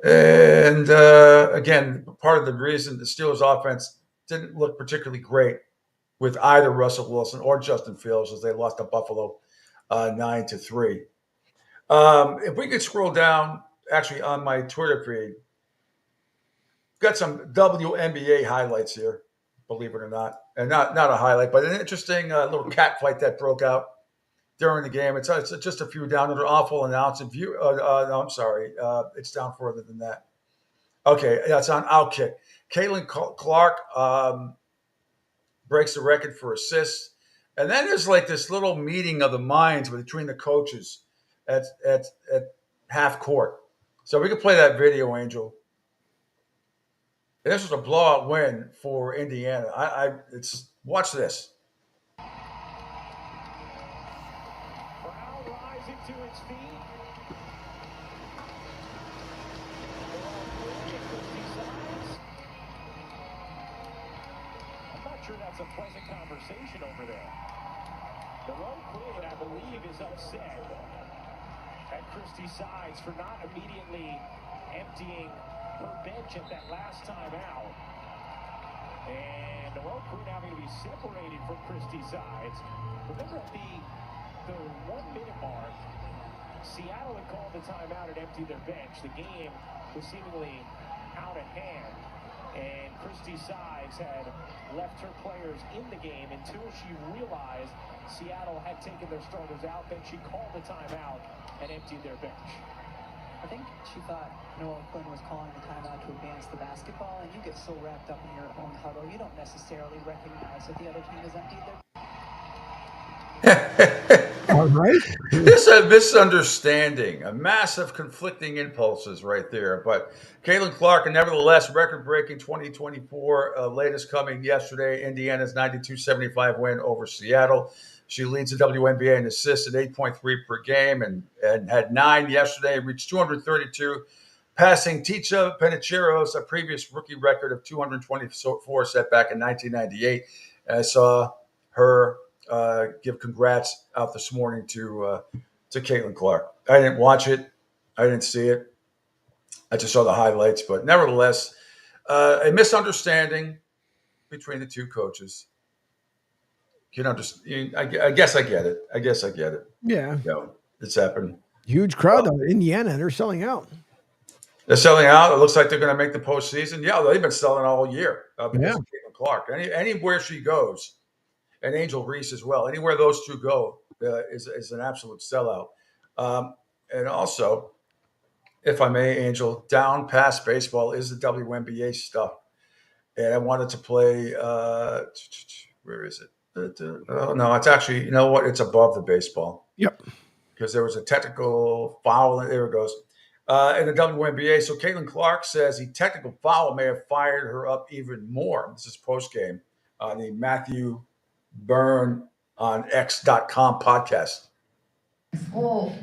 Speaker 2: And again, part of the reason the Steelers offense didn't look particularly great with either Russell Wilson or Justin Fields as they lost to Buffalo 9-3. If we could scroll down, actually on my Twitter feed, got some WNBA highlights here, believe it or not. And not a highlight, but an interesting little cat fight that broke out during the game. It's just a few down. An awful announcement. No, I'm sorry. It's down further than that. Okay, that's on Outkick. Caitlin Clark breaks the record for assists. And then there's like this little meeting of the minds between the coaches at half court. So we can play that video, Angel. And this was a blowout win for Indiana. Watch this.
Speaker 12: That's a pleasant conversation over there. The lone queen, I believe, is upset at Christy Sides for not immediately emptying her bench at that last time out. And the lone queen having to be separated from Christy Sides. Remember at the 1 minute mark, Seattle had called the timeout and emptied their bench. The game was seemingly out of hand. And Christy Sides had left her players in the game until she realized Seattle had taken their starters out. Then she called the timeout and emptied their bench.
Speaker 8: I think she thought Noelle Quinn was calling the timeout to advance the basketball, and you get so wrapped up in your own huddle, you don't necessarily recognize that the other team has emptied their
Speaker 1: All right.
Speaker 2: This a misunderstanding, a massive conflicting impulses right there. But Caitlin Clark, nevertheless, record-breaking 2024, latest coming yesterday, Indiana's 92-75 win over Seattle. She leads the WNBA in assists at 8.3 per game and had 9 yesterday, reached 232, passing Ticha Penicheiros, a previous rookie record of 224 set back in 1998. And I saw her give congrats out this morning to Caitlin Clark. I didn't watch it. I didn't see it. I just saw the highlights. But nevertheless, a misunderstanding between the two coaches. You can understand. I guess I get it.
Speaker 1: Yeah.
Speaker 2: It's happened.
Speaker 1: Huge crowd though. Indiana, they're selling out.
Speaker 2: They're selling out. It looks like they're going to make the postseason. Yeah, they've been selling all year because of Caitlin Clark. Anywhere she goes, and Angel Reese as well. Anywhere those two go is an absolute sellout. And also, if I may, Angel, down past baseball is the WNBA stuff. And I wanted to play, where is it? Oh, no, it's actually, you know what? It's above the baseball.
Speaker 1: Yep.
Speaker 2: Because there was a technical foul. There it goes. In the WNBA. So Caitlin Clark says the technical foul may have fired her up even more. This is post-game on the Matthew Byrne on X.com podcast.
Speaker 9: Well,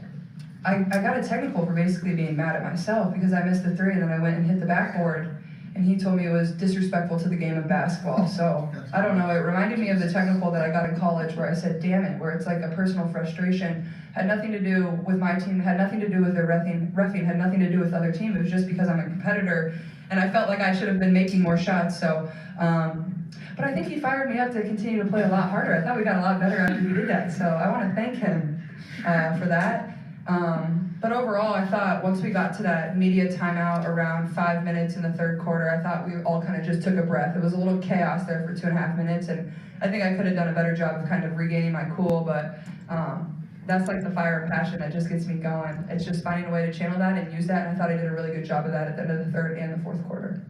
Speaker 9: I got a technical for basically being mad at myself because I missed the 3 and then I went and hit the backboard and he told me it was disrespectful to the game of basketball. So I don't know, it reminded me of the technical that I got in college where I said, damn it, where it's like a personal frustration. Had nothing to do with my team, had nothing to do with their reffing, had nothing to do with other team. It was just because I'm a competitor and I felt like I should have been making more shots. So, but I think he fired me up to continue to play a lot harder. I thought we got a lot better after he did that. So I want to thank him for that. But overall, I thought once we got to that media timeout around 5 minutes in the third quarter, I thought we all kind of just took a breath. It was a little chaos there for 2.5 minutes, and I think I could have done a better job of kind of regaining my cool, but that's like the fire and passion that just gets me going. It's just finding a way to channel that and use that, and I thought I did a really good job of that at the end of the third and the fourth quarter.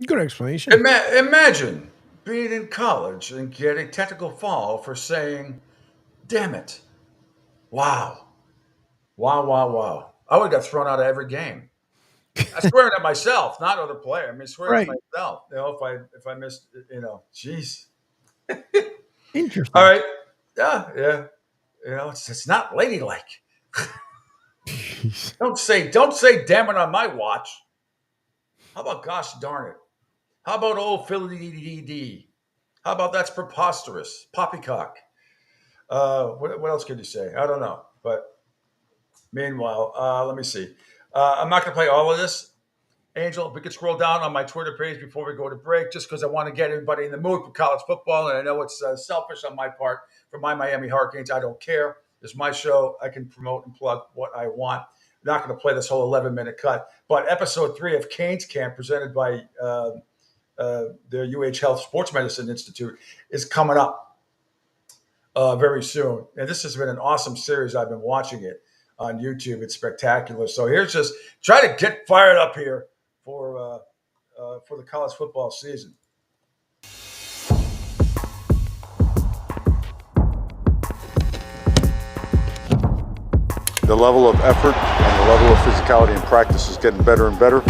Speaker 1: Good explanation.
Speaker 2: Imagine being in college and getting technical foul for saying, damn it. Wow. I would have thrown out of every game. I swear at myself, not other player. I mean, swear at myself. You know, if I missed, you know, jeez.
Speaker 1: Interesting.
Speaker 2: All right. Yeah. You know, it's not ladylike. Don't say damn it on my watch. How about gosh darn it? How about old Philly DD? How about that's preposterous? Poppycock. What else could you say? I don't know. But meanwhile, let me see. I'm not going to play all of this. Angel, if we could scroll down on my Twitter page before we go to break, just because I want to get everybody in the mood for college football. And I know it's selfish on my part for my Miami Hurricanes. I don't care. It's my show. I can promote and plug what I want. I'm not going to play this whole 11-minute cut. But episode 3 of Canes Camp, presented by the UH Health Sports Medicine Institute, is coming up very soon. And this has been an awesome series. I've been watching it on YouTube. It's spectacular. So here's just try to get fired up here for the college football season.
Speaker 10: The level of effort and the level of physicality in practice is getting better and better.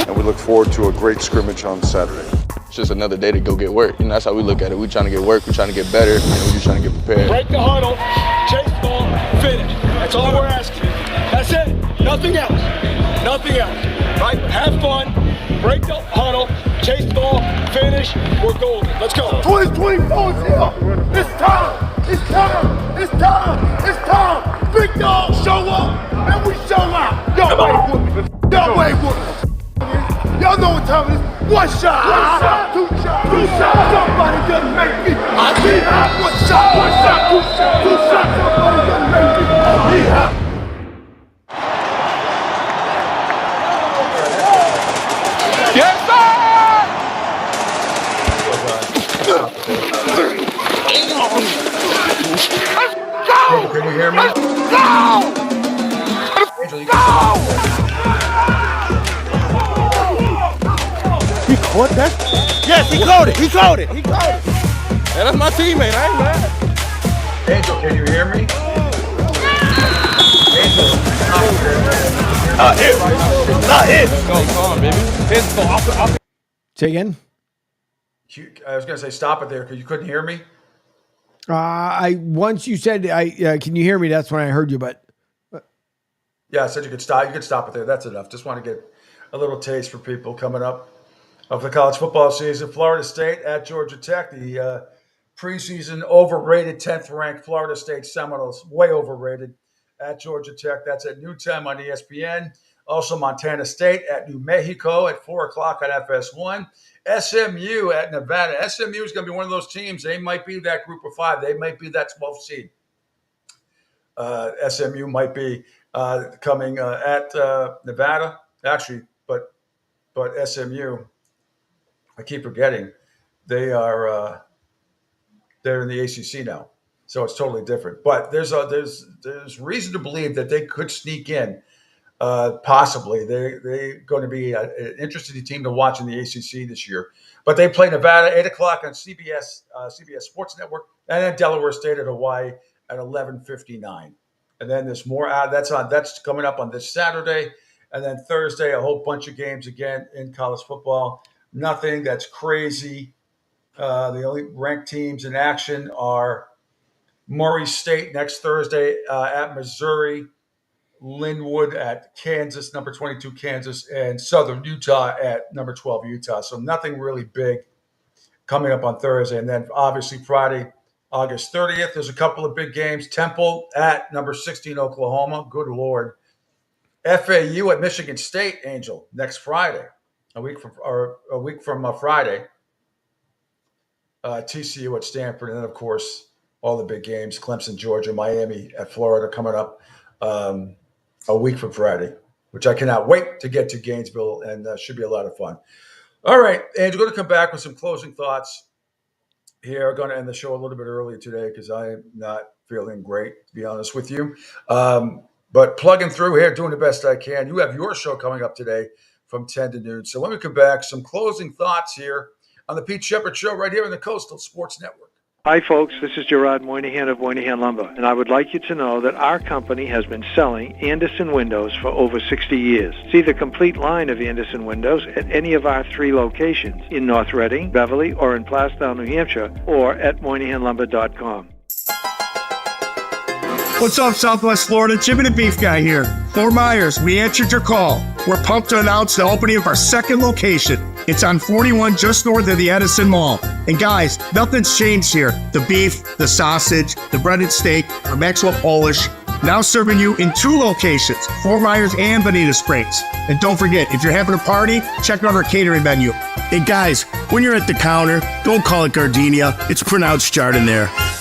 Speaker 10: And we look forward to a great scrimmage on Saturday.
Speaker 11: It's just another day to go get work. And that's how we look at it. We're trying to get work, we're trying to get better, and we're just trying to get prepared.
Speaker 13: Break the huddle, chase the ball, finish. That's all we're asking. That's it. Nothing else. Nothing else. Right? Have fun, break the huddle, chase the ball, finish. We're golden. Let's go.
Speaker 24: 2024 is here. It's time. It's time. It's time. It's time. Big dogs show up and we show out. Y'all ain't with me. Y'all ain't with me. Y'all know what time it is. One shot. Two shots. Somebody just make me. I need hot. One shot. Two shots. Somebody just make me. I need hot. Yes,
Speaker 2: Let's go! Can you hear me?
Speaker 24: Let's go!
Speaker 2: Angel,
Speaker 24: Let's go! He caught that? Yes, he caught it. He caught it. He caught it.
Speaker 11: Yeah, that's my teammate. I ain't mad.
Speaker 2: Angel, can you hear me? Angel,
Speaker 24: not hit.
Speaker 11: Come on, baby.
Speaker 1: Say again?
Speaker 2: I was going to say stop it there because you couldn't hear me.
Speaker 1: Once you said, can you hear me? That's when I heard you, but.
Speaker 2: Yeah, I said you could stop. You could stop it there. That's enough. Just want to get a little taste for people coming up of the college football season. Florida State at Georgia Tech. The preseason overrated 10th ranked Florida State Seminoles, way overrated at Georgia Tech. That's at noon time on ESPN. Also Montana State at New Mexico at 4 o'clock on FS1. SMU at Nevada. SMU is going to be one of those teams. They might be that group of 5. They might be that 12th seed. SMU might be coming at Nevada. Actually, but SMU, I keep forgetting, they are they're in the ACC now, so it's totally different. But there's reason to believe that they could sneak in. Possibly they're going to be an interesting team to watch in the ACC this year. But they play Nevada 8 o'clock on CBS Sports Network, and then Delaware State at Hawaii at 11:59. And then there's more. That's coming up on this Saturday, and then Thursday a whole bunch of games again in college football. Nothing that's crazy. The only ranked teams in action are Murray State next Thursday at Missouri. Linwood at Kansas, number 22 Kansas, and Southern Utah at number 12 Utah. So nothing really big coming up on Thursday. And then obviously Friday, August 30th, there's a couple of big games. Temple at number 16 Oklahoma. Good Lord. FAU at Michigan State, Angel, next Friday, a week from Friday. TCU at Stanford, and then of course all the big games: Clemson, Georgia, Miami at Florida coming up. A week from Friday, which I cannot wait to get to Gainesville, and should be a lot of fun. All right, and we're going to come back with some closing thoughts here. I'm going to end the show a little bit early today because I am not feeling great, to be honest with you. But plugging through here, doing the best I can. You have your show coming up today from 10 to noon. So let me come back, some closing thoughts here on the Pete Shepard Show right here on the Coastal Sports Network.
Speaker 14: Hi, folks. This is Gerard Moynihan of Moynihan Lumber, and I would like you to know that our company has been selling Anderson windows for over 60 years. See the complete line of Anderson windows at any of our 3 locations in North Reading, Beverly, or in Plastown, New Hampshire, or at MoynihanLumber.com.
Speaker 13: What's up, Southwest Florida? Jimmy the Beef Guy here. Fort Myers, we answered your call. We're pumped to announce the opening of our second location. It's on 41 just north of the Edison Mall. And guys, nothing's changed here. The beef, the sausage, the breaded steak, our Maxwell Polish. Now serving you in 2 locations, Fort Myers and Bonita Springs. And don't forget, if you're having a party, check out our catering menu.
Speaker 15: Hey guys, when you're at the counter, don't call it gardenia. It's pronounced Chardonnay.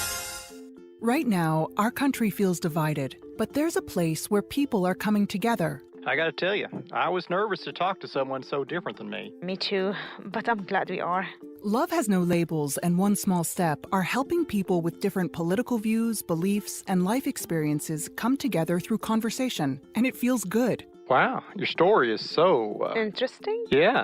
Speaker 16: Right now, our country feels divided, but there's a place where people are coming together.
Speaker 17: I gotta tell you, I was nervous to talk to someone so different than me.
Speaker 18: Me too, but I'm glad we are.
Speaker 23: Love Has No Labels and One Small Step are helping people with different political views, beliefs, and life experiences come together through conversation, and it feels good.
Speaker 17: Wow, your story is so...
Speaker 18: Interesting?
Speaker 17: Yeah.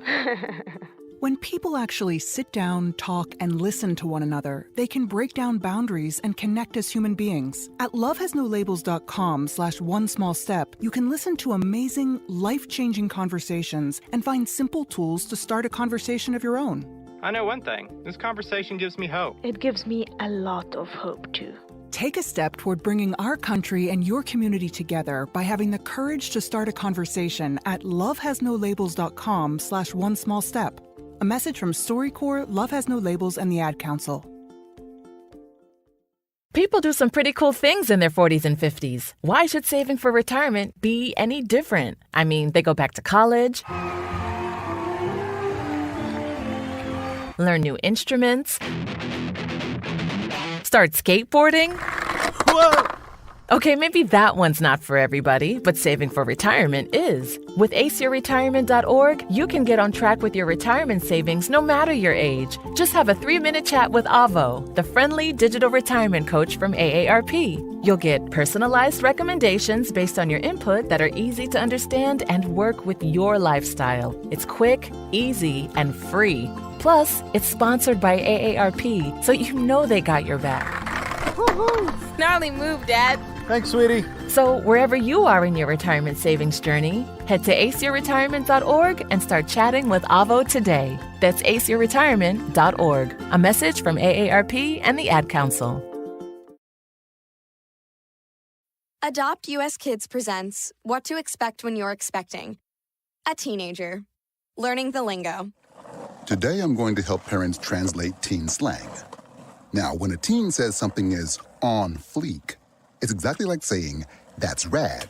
Speaker 23: When people actually sit down, talk, and listen to one another, they can break down boundaries and connect as human beings. At lovehasnolabels.com/onesmallstep, you can listen to amazing, life-changing conversations and find simple tools to start a conversation of your own.
Speaker 17: I know one thing. This conversation gives me hope.
Speaker 18: It gives me a lot of hope, too.
Speaker 23: Take a step toward bringing our country and your community together by having the courage to start a conversation at lovehasnolabels.com/onesmallstep. A message from StoryCorps, Love Has No Labels, and the Ad Council.
Speaker 25: People do some pretty cool things in their 40s and 50s. Why should saving for retirement be any different? I mean, they go back to college, learn new instruments, start skateboarding. Whoa! Okay, maybe that one's not for everybody, but saving for retirement is. With aceyourretirement.org, you can get on track with your retirement savings no matter your age. Just have a 3-minute chat with Avo, the friendly digital retirement coach from AARP. You'll get personalized recommendations based on your input that are easy to understand and work with your lifestyle. It's quick, easy, and free. Plus, it's sponsored by AARP, so you know they got your back.
Speaker 26: Woohoo! Gnarly move, Dad.
Speaker 27: Thanks, sweetie.
Speaker 25: So wherever you are in your retirement savings journey, head to aceyourretirement.org and start chatting with Avo today. That's aceyourretirement.org. A message from AARP and the Ad Council.
Speaker 28: Adopt US Kids presents What to Expect When You're Expecting. A teenager. Learning the lingo.
Speaker 29: Today I'm going to help parents translate teen slang. Now, when a teen says something is on fleek, it's exactly like saying, that's rad.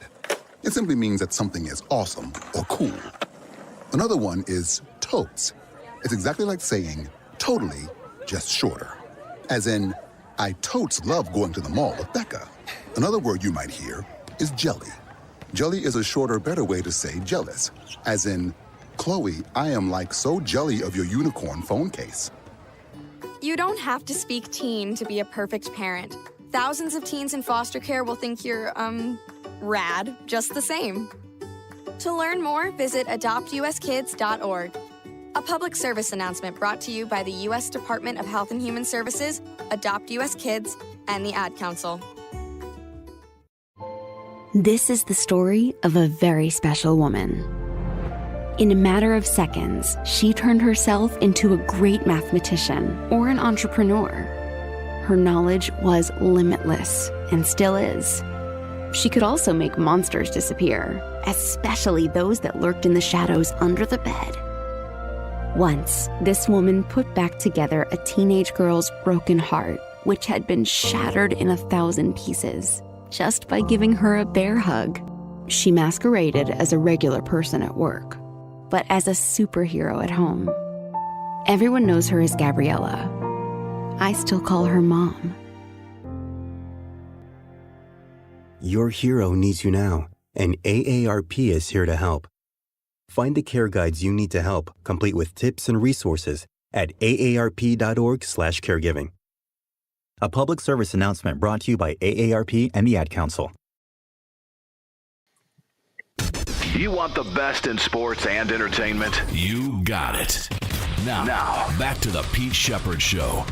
Speaker 29: It simply means that something is awesome or cool. Another one is totes. It's exactly like saying, totally, just shorter. As in, I totes love going to the mall with Becca. Another word you might hear is jelly. Jelly is a shorter, better way to say jealous. As in, Chloe, I am like so jelly of your unicorn phone case.
Speaker 28: You don't have to speak teen to be a perfect parent. Thousands of teens in foster care will think you're, rad, just the same. To learn more, visit adoptuskids.org. A public service announcement brought to you by the U.S. Department of Health and Human Services, Adopt U.S. Kids, and the Ad Council.
Speaker 19: This is the story of a very special woman. In a matter of seconds, she turned herself into a great mathematician or an entrepreneur. Her knowledge was limitless and still is. She could also make monsters disappear, especially those that lurked in the shadows under the bed. Once, this woman put back together a teenage girl's broken heart, which had been shattered in 1,000 pieces, just by giving her a bear hug. She masqueraded as a regular person at work, but as a superhero at home. Everyone knows her as Gabriella. I still call her Mom.
Speaker 30: Your hero needs you now, and AARP is here to help. Find the care guides you need to help, complete with tips and resources at aarp.org/caregiving. A public service announcement brought to you by AARP and the Ad Council.
Speaker 3: You want the best in sports and entertainment? You got it. Now back to the Pete Shepherd Show.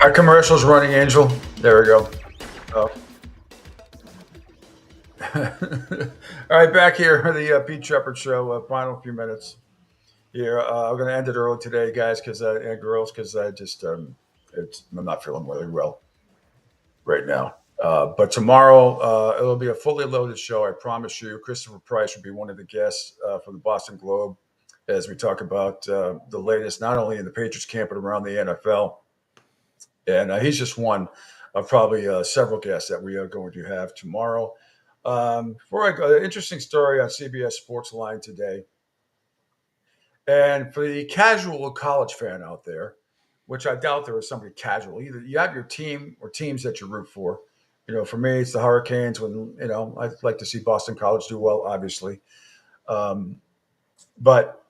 Speaker 2: Our commercial's running, Angel. There we go. Oh. All right, back here, the Pete Shepherd Show. Final few minutes. here. I'm going to end it early today, guys, and girls, because I'm not feeling really well right now. But tomorrow, it'll be a fully loaded show, I promise you. Christopher Price will be one of the guests from the Boston Globe as we talk about the latest, not only in the Patriots camp, but around the NFL. And he's just one of probably several guests that we are going to have tomorrow. Before I go, interesting story on CBS Sports Line today. And for the casual college fan out there, which I doubt there is somebody casual, either you have your team or teams that you root for. For me, it's the Hurricanes. When I'd like to see Boston College do well, obviously. But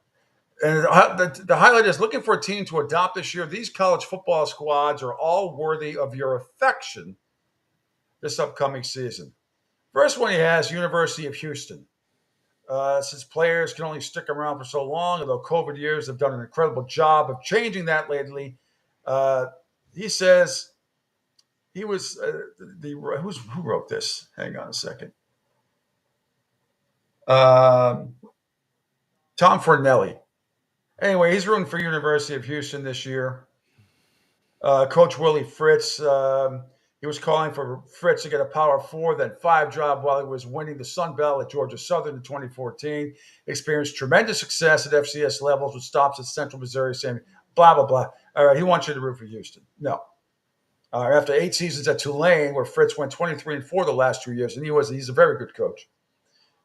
Speaker 2: the highlight is looking for a team to adopt this year. These college football squads are all worthy of your affection this upcoming season. First one he has, University of Houston. Since players can only stick around for so long, although COVID years have done an incredible job of changing that lately, he says he was who wrote this? Hang on a second. Tom Fornelli. Anyway, he's rooting for University of Houston this year. Coach Willie Fritz, he was calling for Fritz to get a Power 4, then 5 job while he was winning the Sun Belt at Georgia Southern in 2014. Experienced tremendous success at FCS levels with stops at Central Missouri, saying blah, blah, blah. All right, he wants you to root for Houston. No. After 8 seasons at Tulane, where Fritz went 23-4 the last 2 years, and he's a very good coach,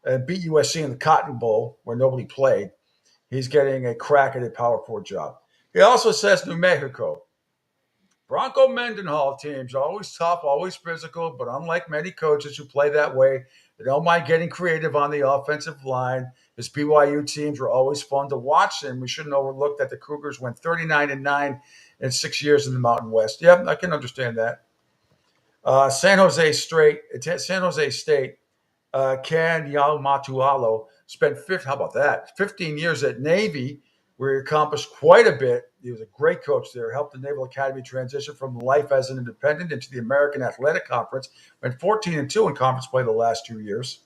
Speaker 2: and beat USC in the Cotton Bowl, where nobody played, he's getting a crack at a Power 4 job. He also says New Mexico. Bronco Mendenhall teams are always tough, always physical, but unlike many coaches who play that way, they don't mind getting creative on the offensive line. His BYU teams were always fun to watch, and we shouldn't overlook that the Cougars went 39-9 in 6 years in the Mountain West. Yeah, I can understand that. San Jose State, Ken Yalmatualo spent 15 years at Navy, where he accomplished quite a bit. He was a great coach there, helped the Naval Academy transition from life as an independent into the American Athletic Conference, went 14-2 in conference play the last 2 years.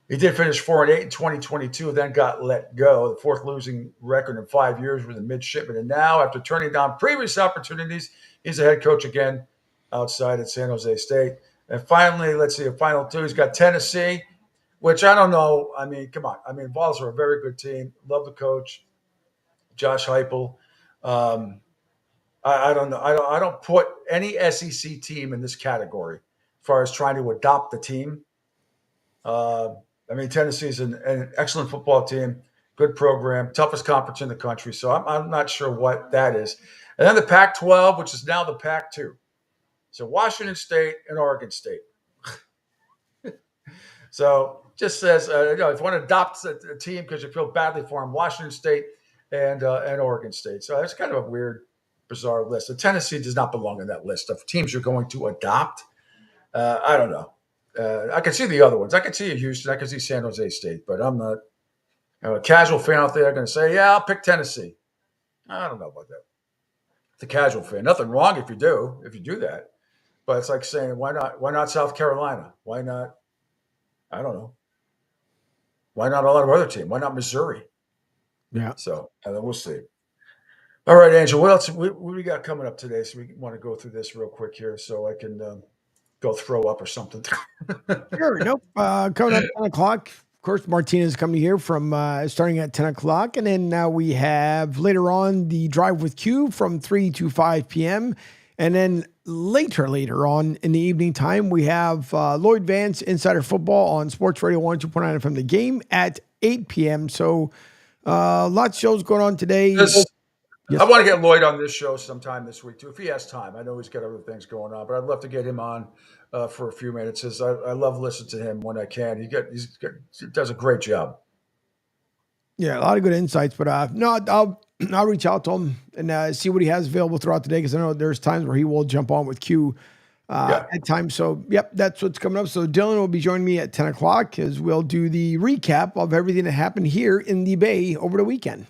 Speaker 2: He did finish 4-8 in 2022, then got let go, the 4th losing record in 5 years with a midshipman. And now, after turning down previous opportunities, he's a head coach again outside at San Jose State. And finally, let's see, a final 2. He's got Tennessee, which I don't know. I mean, come on. I mean, Vols are a very good team. Love the coach, Josh Heupel. I don't know. I don't put any SEC team in this category as far as trying to adopt the team. I mean, Tennessee is an excellent football team, good program, toughest conference in the country. So I'm not sure what that is. And then the Pac-12, which is now the Pac-2. So Washington State and Oregon State. So just says, if you want to adopt a team because you feel badly for them, Washington State and Oregon State. So it's kind of a weird, bizarre list. So Tennessee does not belong in that list of teams you're going to adopt. I don't know. I can see the other ones. I can see Houston. I can see San Jose State, but I'm not a casual fan out there going to say, yeah, I'll pick Tennessee. I don't know about that. The casual fan. Nothing wrong if you do that. But it's like saying, why not South Carolina? Why not, I don't know. Why not a lot of other teams? Why not Missouri?
Speaker 1: Yeah.
Speaker 2: So we'll see. All right, Angel, what else what we got coming up today? So we want to go through this real quick here so I can go throw up or something.
Speaker 1: Sure. Nope. Coming up at 10 o'clock. Of course, Martinez coming here from starting at 10 o'clock. And then now we have later on the Drive with Q from 3 to 5 p.m. And then later on in the evening time, we have Lloyd Vance Insider Football on Sports Radio 102.9 from The Game at 8 p.m. So lots of shows going on today.
Speaker 2: Yes. I want to get Lloyd on this show sometime this week, too, if he has time. I know he's got other things going on, but I'd love to get him on for a few minutes. As I love listening to him when I can. He does a great job.
Speaker 1: Yeah, a lot of good insights. But no, I'll reach out to him and see what he has available throughout the day, because I know there's times where he will jump on with Q at times. So, yep, that's what's coming up. So Dylan will be joining me at 10 o'clock as we'll do the recap of everything that happened here in the Bay over the weekend.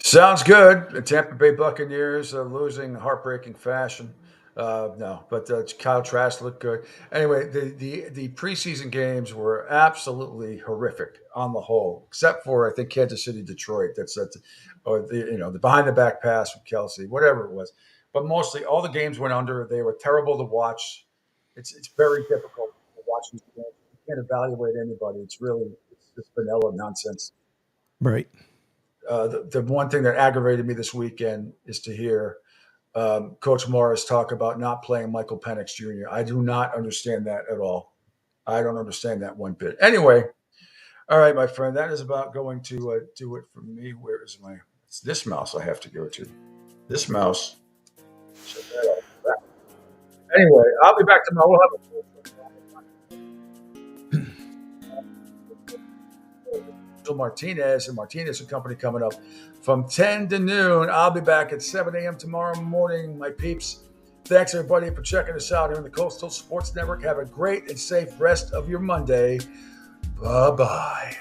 Speaker 2: Sounds good. The Tampa Bay Buccaneers losing heartbreaking fashion No, but Kyle Trask looked good. Anyway, the preseason games were absolutely horrific on the whole, except for I think Kansas City, Detroit. Or the behind the back pass from Kelsey, whatever it was. But mostly all the games went under. They were terrible to watch. It's very difficult to watch these games. You can't evaluate anybody. It's just vanilla nonsense.
Speaker 1: Right.
Speaker 2: The one thing that aggravated me this weekend is to hear Coach Morris talk about not playing Michael Penix Jr. I do not understand that at all. I don't understand that one bit. Anyway, all right, my friend, that is about going to do it for me. Where is it's this mouse I have to go to. This mouse. Shut that off. Anyway, I'll be back tomorrow. We'll have Martinez and Martinez and Company coming up from 10 to noon. I'll be back at 7 a.m. tomorrow morning, my peeps. Thanks, everybody, for checking us out here on the Coastal Sports Network. Have a great and safe rest of your Monday. Bye-bye.